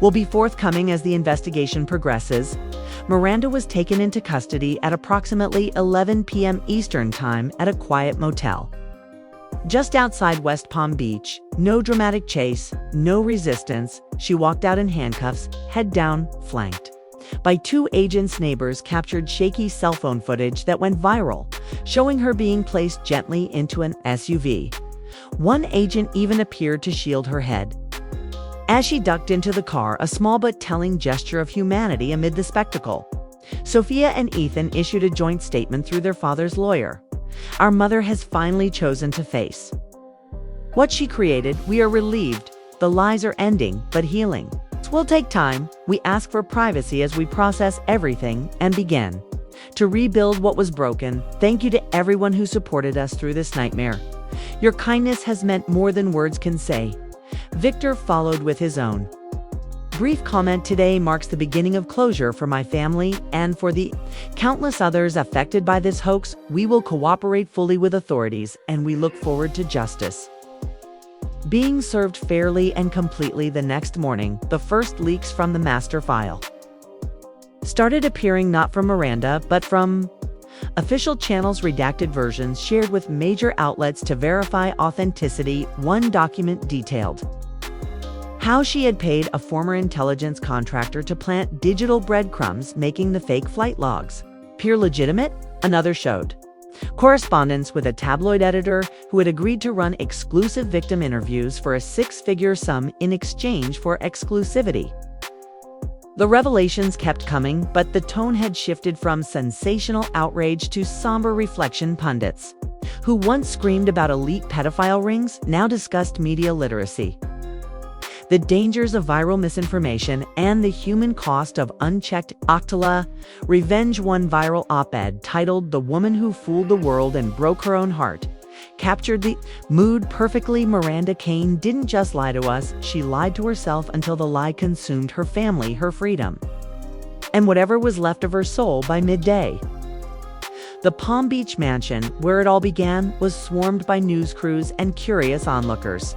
Will be forthcoming as the investigation progresses." Miranda was taken into custody at approximately 11 p.m. Eastern Time at a quiet motel just outside West Palm Beach. No dramatic chase, no resistance. She walked out in handcuffs, head down, flanked by two agents. Neighbors captured shaky cell phone footage that went viral, showing her being placed gently into an SUV. One agent even appeared to shield her head. As she ducked into the car, a small but telling gesture of humanity amid the spectacle. Sophia and Ethan issued a joint statement through their father's lawyer. Our mother has finally chosen to face what she created. We are relieved. The lies are ending, but healing will take time. We ask for privacy as we process everything and begin to rebuild what was broken. Thank you to everyone who supported us through this nightmare. Your kindness has meant more than words can say. Victor followed with his own brief comment. Today marks the beginning of closure for my family and for the countless others affected by this hoax. We will cooperate fully with authorities, and we look forward to justice being served fairly and completely. The next morning, the first leaks from the master file started appearing, not from Miranda, but from official channels. Redacted versions shared with major outlets to verify authenticity. One document detailed how she had paid a former intelligence contractor to plant digital breadcrumbs, making the fake flight logs appear legitimate. Another showed correspondence with a tabloid editor who had agreed to run exclusive victim interviews for a six-figure sum in exchange for exclusivity. The revelations kept coming, but the tone had shifted from sensational outrage to somber reflection. Pundits who once screamed about elite pedophile rings now discussed media literacy, the dangers of viral misinformation, and the human cost of unchecked octala revenge. One viral op-ed titled "The Woman Who Fooled the World and Broke Her Own Heart" captured the mood perfectly. Miranda Kane didn't just lie to us, she lied to herself until the lie consumed her family, her freedom, and whatever was left of her soul. By midday, the Palm Beach mansion, where it all began, was swarmed by news crews and curious onlookers.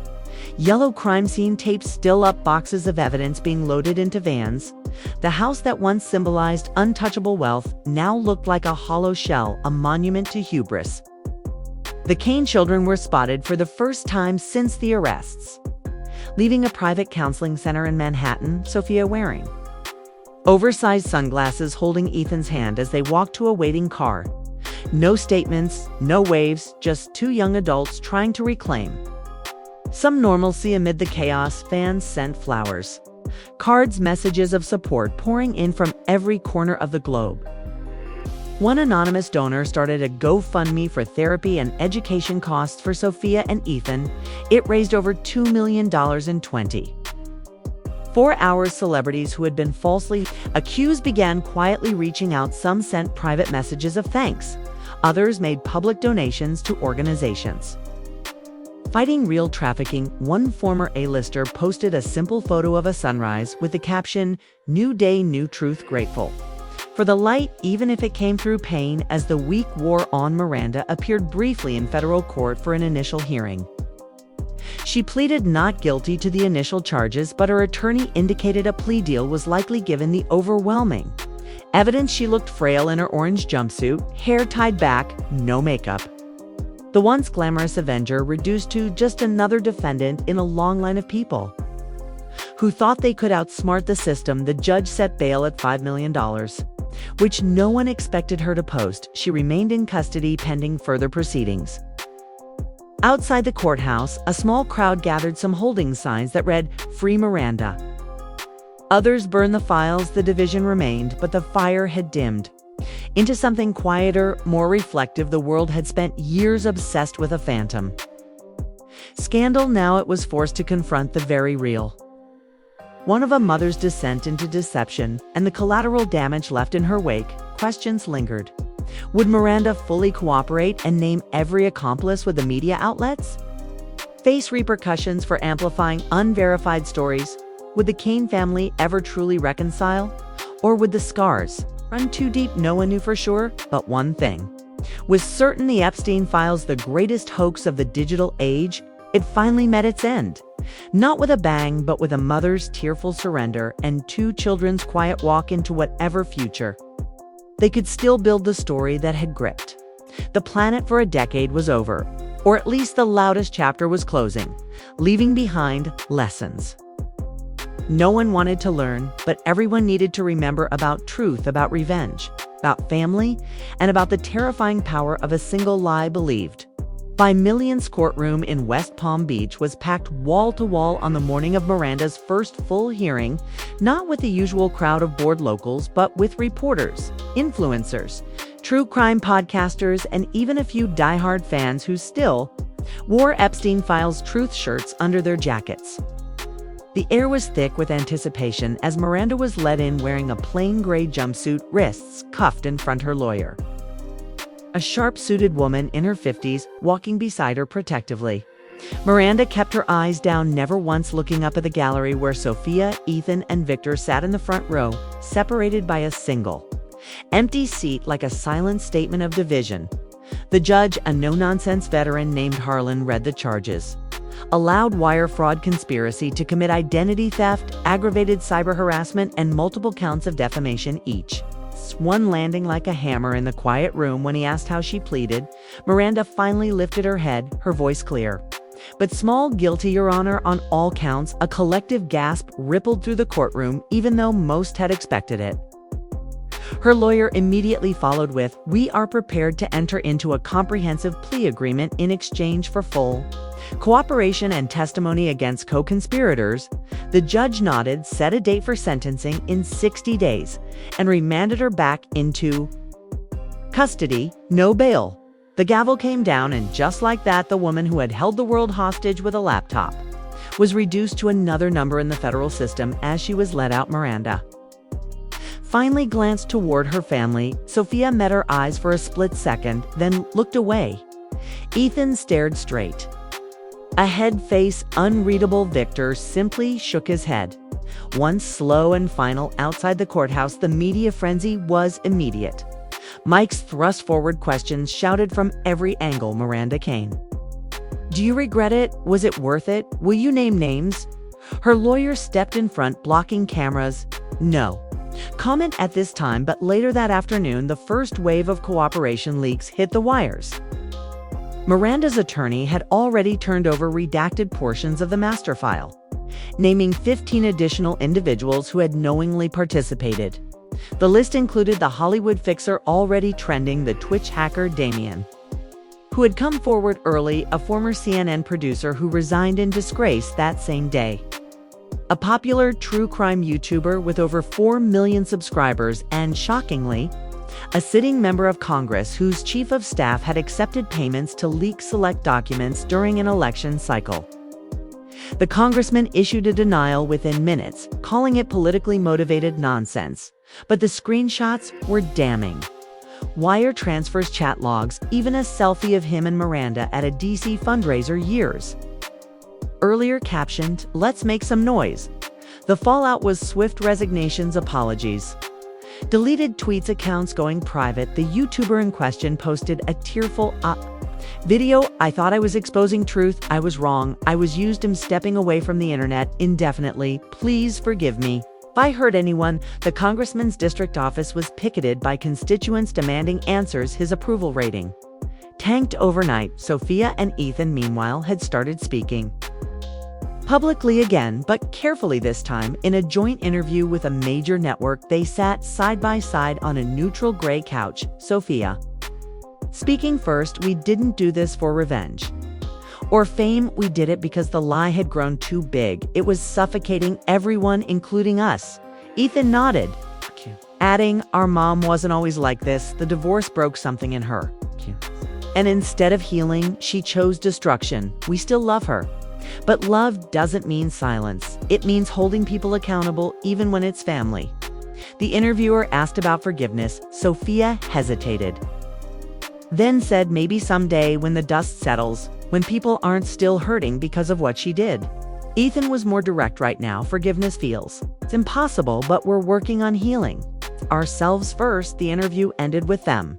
Yellow crime scene tapes still up, boxes of evidence being loaded into vans. The house that once symbolized untouchable wealth now looked like a hollow shell, a monument to hubris. The Kane children were spotted for the first time since the arrests, leaving a private counseling center in Manhattan, Sophia wearing oversized sunglasses, holding Ethan's hand as they walked to a waiting car. No statements, no waves, just two young adults trying to reclaim some normalcy amid the chaos. Fans sent flowers, cards, messages of support pouring in from every corner of the globe. One anonymous donor started a GoFundMe for therapy and education costs for Sophia and Ethan. It raised over $2 million in 24 hours. Celebrities who had been falsely accused began quietly reaching out. Some sent private messages of thanks. Others made public donations to organizations fighting real trafficking. One former A-lister posted a simple photo of a sunrise with the caption, "New day, new truth, grateful for the light, even if it came through pain." As the week wore on, Miranda appeared briefly in federal court for an initial hearing. She pleaded not guilty to the initial charges, but her attorney indicated a plea deal was likely given the overwhelming evidence. She looked frail in her orange jumpsuit, hair tied back, no makeup. The once glamorous Avenger reduced to just another defendant in a long line of people who thought they could outsmart the system. The judge set bail at $5 million, which no one expected her to post. She remained in custody pending further proceedings. Outside the courthouse, a small crowd gathered, some holding signs that read, "Free Miranda." Others burned the files. The division remained, but the fire had dimmed into something quieter, more reflective. The world had spent years obsessed with a phantom scandal. Now it was forced to confront the very real one of a mother's descent into deception and the collateral damage left in her wake. Questions lingered. Would Miranda fully cooperate and name every accomplice with the media outlets? Face repercussions for amplifying unverified stories? Would the Kane family ever truly reconcile? Or would the scars run too deep? No one knew for sure, but one thing was certain: the Epstein files, the greatest hoax of the digital age, it finally met its end. Not with a bang, but with a mother's tearful surrender and two children's quiet walk into whatever future they could still build. The story that had gripped the planet for a decade was over, or at least the loudest chapter was closing, leaving behind lessons no one wanted to learn, but everyone needed to remember: about truth, about revenge, about family, and about the terrifying power of a single lie believed By Millions courtroom in West Palm Beach was packed wall to wall on the morning of Miranda's first full hearing, not with the usual crowd of bored locals, but with reporters, influencers, true crime podcasters, and even a few diehard fans who still wore Epstein Files truth shirts under their jackets. The air was thick with anticipation as Miranda was led in wearing a plain gray jumpsuit, wrists cuffed in front her lawyer. A sharp-suited woman in her 50s walking beside her protectively. Miranda kept her eyes down, never once looking up at the gallery where Sophia, Ethan, and Victor sat in the front row, separated by a single empty seat like a silent statement of division. The judge, a no-nonsense veteran named Harlan, read the charges. A loud wire fraud conspiracy to commit identity theft, aggravated cyber harassment, and multiple counts of defamation each. One landing like a hammer in the quiet room when he asked how she pleaded. Miranda finally lifted her head, her voice clear. But small, guilty, Your Honor, on all counts. A collective gasp rippled through the courtroom, even though most had expected it. Her lawyer immediately followed with, "We are prepared to enter into a comprehensive plea agreement in exchange for full cooperation and testimony against co-conspirators." The judge nodded, set a date for sentencing in 60 days, and remanded her back into custody, no bail. The gavel came down, and just like that, the woman who had held the world hostage with a laptop was reduced to another number in the federal system as she was let out. Miranda finally glanced toward her family. Sophia met her eyes for a split second, then looked away. Ethan stared straight ahead, face unreadable. Victor simply shook his head. Once slow and final outside the courthouse, the media frenzy was immediate. Mics thrust forward, questions shouted from every angle. Miranda Kane. "Do you regret it? Was it worth it? Will you name names?" Her lawyer stepped in front, blocking cameras. "No comment at this time," but later that afternoon, the first wave of cooperation leaks hit the wires. Miranda's attorney had already turned over redacted portions of the master file, naming 15 additional individuals who had knowingly participated. The list included the Hollywood fixer already trending, the Twitch hacker Damien, who had come forward early, a former CNN producer who resigned in disgrace that same day, a popular true crime YouTuber with over 4 million subscribers, and, shockingly, a sitting member of Congress whose chief of staff had accepted payments to leak select documents during an election cycle. The congressman issued a denial within minutes, calling it politically motivated nonsense, but the screenshots were damning. Wire transfers, chat logs, even a selfie of him and Miranda at a DC fundraiser years earlier captioned, "Let's make some noise." The fallout was swift: resignations, apologies, deleted tweets, accounts going private. The YouTuber in question posted a tearful video. "I thought I was exposing truth. I was wrong. I was used. I'm stepping away from the internet indefinitely. Please forgive me. If I hurt anyone." The congressman's district office was picketed by constituents demanding answers. His approval rating tanked overnight. Sophia and Ethan, meanwhile, had started speaking publicly again, but carefully this time. In a joint interview with a major network, they sat side by side on a neutral gray couch. Sophia speaking first: "We didn't do this for revenge or fame. We did it because the lie had grown too big. It was suffocating everyone, including us." Ethan nodded, adding, "Our mom wasn't always like this. The divorce broke something in her, and instead of healing, she chose destruction. We still love her. But love doesn't mean silence. It means holding people accountable, even when it's family." The interviewer asked about forgiveness. Sophia hesitated, then said, "Maybe someday, when the dust settles, when people aren't still hurting because of what she did." Ethan was more direct. "Right now, forgiveness feels it's impossible, but we're working on healing ourselves first." The interview ended with them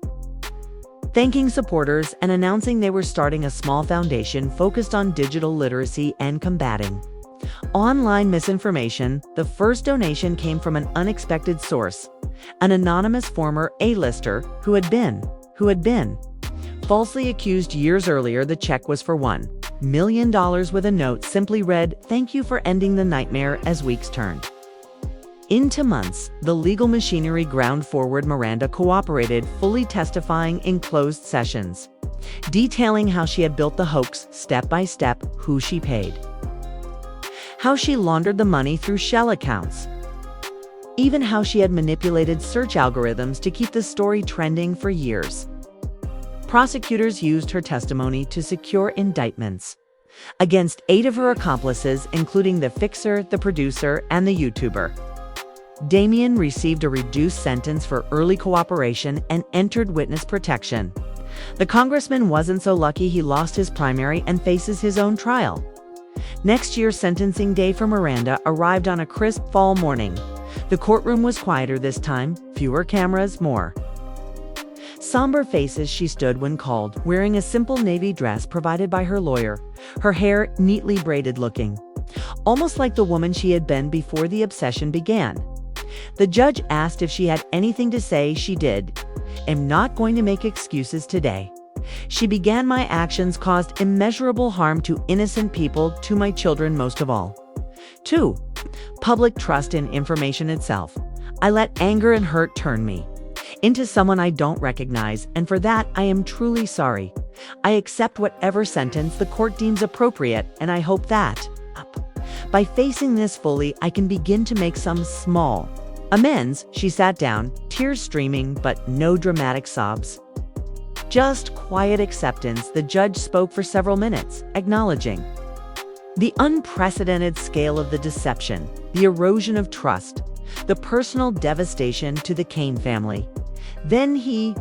thanking supporters and announcing they were starting a small foundation focused on digital literacy and combating online misinformation. The first donation came from an unexpected source: an anonymous former A-lister who had been falsely accused years earlier. The check was for $1 million with a note simply read, "Thank you for ending the nightmare." As weeks turned into months, the legal machinery ground forward. Miranda cooperated, fully testifying in closed sessions, detailing how she had built the hoax step by step, who she paid, how she laundered the money through shell accounts, even how she had manipulated search algorithms to keep the story trending for years. Prosecutors used her testimony to secure indictments against 8 of her accomplices, including the fixer, the producer, and the YouTuber. Damien received a reduced sentence for early cooperation and entered witness protection. The congressman wasn't so lucky. He lost his primary and faces his own trial. Next year's sentencing day for Miranda arrived on a crisp fall morning. The courtroom was quieter this time, fewer cameras, more somber faces. She stood when called, wearing a simple navy dress provided by her lawyer, her hair neatly braided looking, almost like the woman she had been before the obsession began. The judge asked if she had anything to say. She did. "I'm not going to make excuses today. She began. My actions caused immeasurable harm to innocent people, to my children most of all. 2. Public trust in information itself. I let anger and hurt turn me into someone I don't recognize, and for that I am truly sorry. I accept whatever sentence the court deems appropriate, and I hope that, by facing this fully, I can begin to make some small amends." She sat down, tears streaming, but no dramatic sobs. Just quiet acceptance. The judge spoke for several minutes, acknowledging the unprecedented scale of the deception, the erosion of trust, the personal devastation to the Kane family. Then he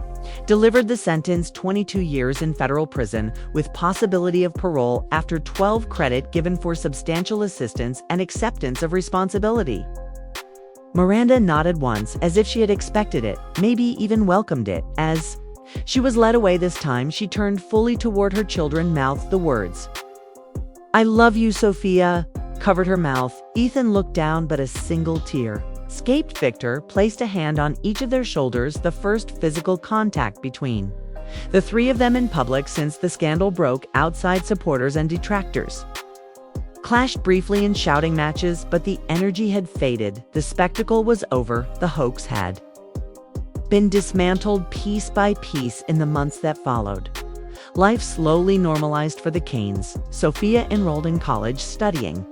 delivered the sentence: 22 years in federal prison with possibility of parole after 12 credit given for substantial assistance and acceptance of responsibility. Miranda nodded once, as if she had expected it, maybe even welcomed it. As she was led away this time, she turned fully toward her children, mouthed the words, "I love you, Sophia," covered her mouth. Ethan looked down, but a single tear escaped. Victor placed a hand on each of their shoulders, the first physical contact between the 3 of them in public since the scandal broke. Outside supporters and detractors clashed briefly in shouting matches, but the energy had faded. The spectacle was over. The hoax had been dismantled piece by piece in the months that followed. Life slowly normalized for the Kanes. Sophia enrolled in college, studying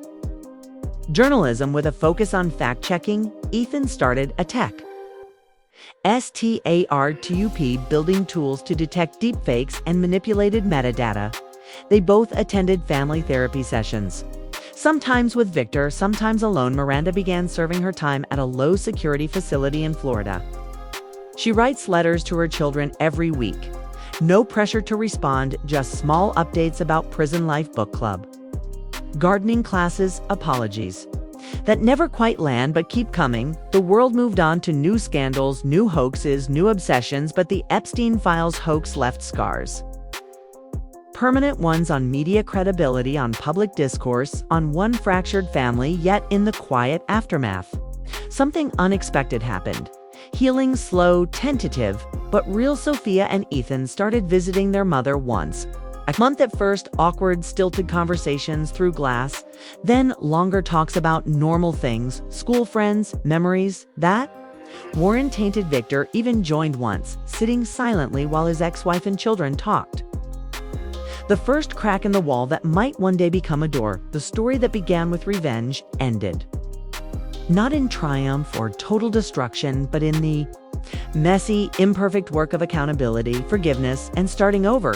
journalism with a focus on fact-checking. Ethan started a tech startup building tools to detect deepfakes and manipulated metadata. They both attended family therapy sessions, sometimes with Victor, sometimes alone. Miranda began serving her time at a low-security facility in Florida. She writes letters to her children every week. No pressure to respond, just small updates about prison life, book club, gardening classes, apologies that never quite land but keep coming. The world moved on to new scandals, new hoaxes, new obsessions, but the Epstein files hoax left scars. Permanent ones on media credibility, on public discourse, on one fractured family. Yet in the quiet aftermath, something unexpected happened. Healing, slow, tentative, but real. Sophia and Ethan started visiting their mother once a month at first, awkward, stilted conversations through glass, then longer talks about normal things, school friends, memories. That Warren-tainted Victor even joined once, sitting silently while his ex-wife and children talked. The first crack in the wall that might one day become a door. The story that began with revenge ended not in triumph or total destruction, but in the messy, imperfect work of accountability, forgiveness, and starting over.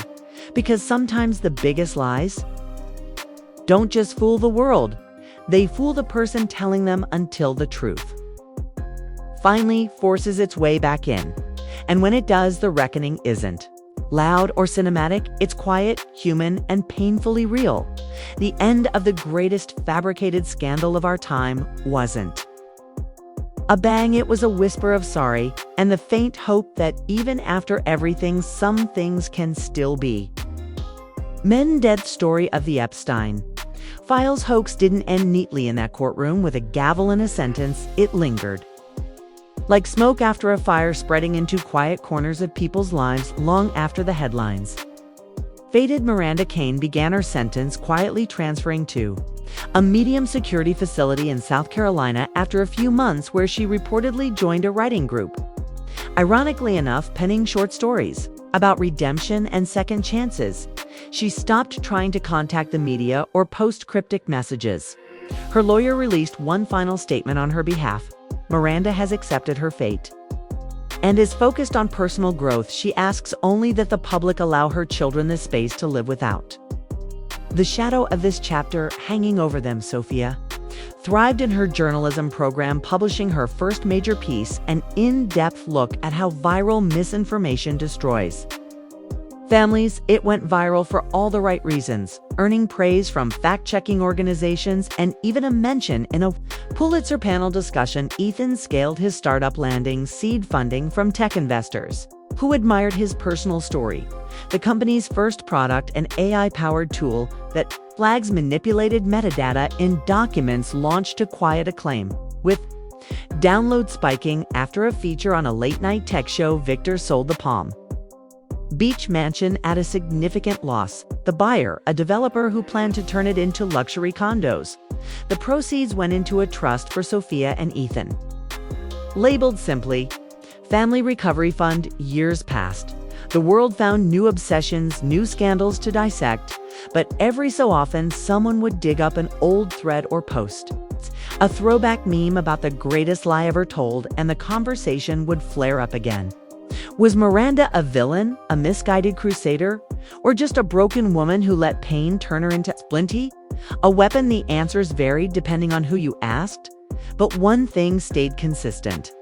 Because sometimes the biggest lies don't just fool the world, they fool the person telling them until the truth finally forces its way back in. And when it does, the reckoning isn't loud or cinematic. It's quiet, human, and painfully real. The end of the greatest fabricated scandal of our time wasn't a bang. It was a whisper of sorry and the faint hope that even after everything, some things can still be mended. Death story of the Epstein files hoax didn't end neatly in that courtroom with a gavel and a sentence. It lingered like smoke after a fire, spreading into quiet corners of people's lives long after the headlines faded. Miranda Kane began her sentence quietly, transferring to a medium security facility in South Carolina after a few months where she reportedly joined a writing group, ironically enough penning short stories. about redemption and second chances. She stopped trying to contact the media or post cryptic messages. Her lawyer released one final statement on her behalf. Miranda has accepted her fate and is focused on personal growth. She asks only that the public allow her children the space to live without the shadow of this chapter hanging over them. Sophia thrived in her journalism program, publishing her first major piece, an in-depth look at how viral misinformation destroys families. It went viral for all the right reasons, earning praise from fact-checking organizations and even a mention in a Pulitzer panel discussion. Ethan scaled his startup, landing seed funding from tech investors who admired his personal story. The company's first product, an AI-powered tool that flags manipulated metadata in documents, launched to quiet acclaim, with download spiking after a feature on a late-night tech show. Victor sold the Palm Beach mansion at a significant loss. The buyer, a developer who planned to turn it into luxury condos. The proceeds went into a trust for Sophia and Ethan. Labeled simply, Family Recovery Fund. Years passed. The world found new obsessions, new scandals to dissect, but every so often someone would dig up an old thread or post, a throwback meme about the greatest lie ever told, and the conversation would flare up again. Was Miranda a villain, a misguided crusader, or just a broken woman who let pain turn her into splinty? A weapon? The answers varied depending on who you asked, but one thing stayed consistent.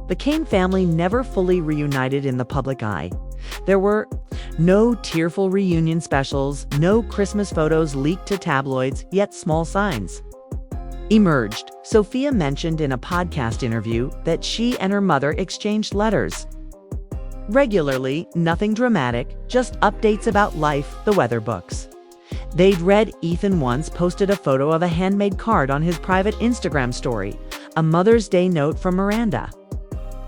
The Kane family never fully reunited in the public eye. There were no tearful reunion specials, no Christmas photos leaked to tabloids, yet small signs emerged. Sophia mentioned in a podcast interview that she and her mother exchanged letters regularly. Nothing dramatic, just updates about life, the weather books they'd read. Ethan once posted a photo of a handmade card on his private Instagram story, a Mother's Day note from Miranda.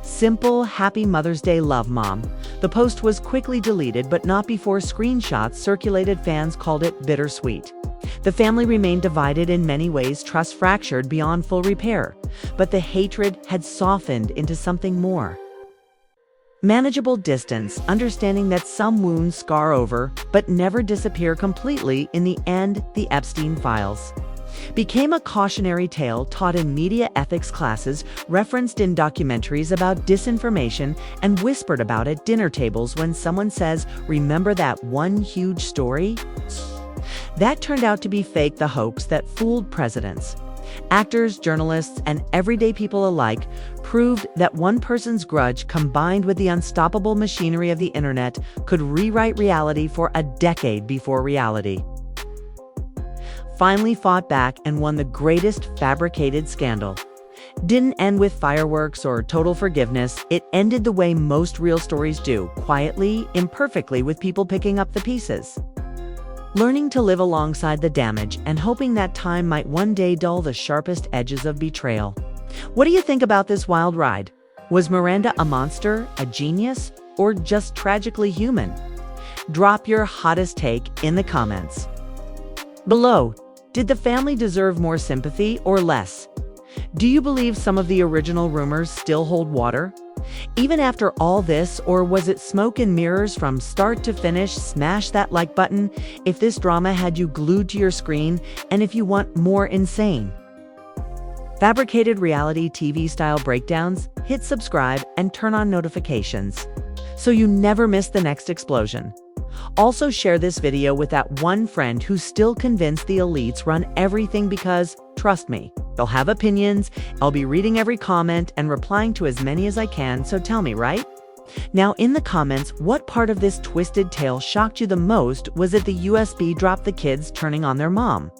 Simple, happy Mother's Day, love, Mom. The post was quickly deleted, but not before screenshots circulated. Fans called it bittersweet. The family remained divided in many ways, trust fractured beyond full repair, but the hatred had softened into something more manageable: distance, understanding that some wounds scar over but never disappear completely. In the end, the Epstein files became a cautionary tale taught in media ethics classes, referenced in documentaries about disinformation, and whispered about at dinner tables when someone says, "Remember that one huge story?" That turned out to be fake, the hoax that fooled presidents, actors, journalists, and everyday people alike, proved that one person's grudge, combined with the unstoppable machinery of the internet, could rewrite reality for a decade before reality finally fought back and won. The greatest fabricated scandal didn't end with fireworks or total forgiveness. It ended the way most real stories do, quietly, imperfectly, with people picking up the pieces, learning to live alongside the damage, and hoping that time might one day dull the sharpest edges of betrayal. What do you think about this wild ride? Was Miranda a monster, a genius, or just tragically human? Drop your hottest take in the comments below. Did the family deserve more sympathy or less? Do you believe some of the original rumors still hold water, even after all this, or was it smoke and mirrors from start to finish? Smash that like button if this drama had you glued to your screen, and if you want more insane, fabricated reality TV style breakdowns, hit subscribe and turn on notifications so you never miss the next explosion. Also, share this video with that one friend who's still convinced the elites run everything, because, trust me, they'll have opinions. I'll be reading every comment and replying to as many as I can, so tell me, right? Now, in the comments, what part of this twisted tale shocked you the most? Was it the USB dropped, the kids turning on their mom,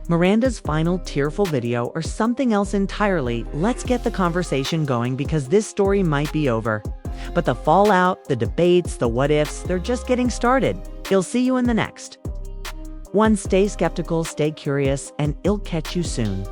Miranda's final tearful video, or something else entirely? Let's get the conversation going, because this story might be over, but the fallout, the debates, the what-ifs, they're just getting started. I'll see you in the next one. Stay skeptical, stay curious, and I'll catch you soon.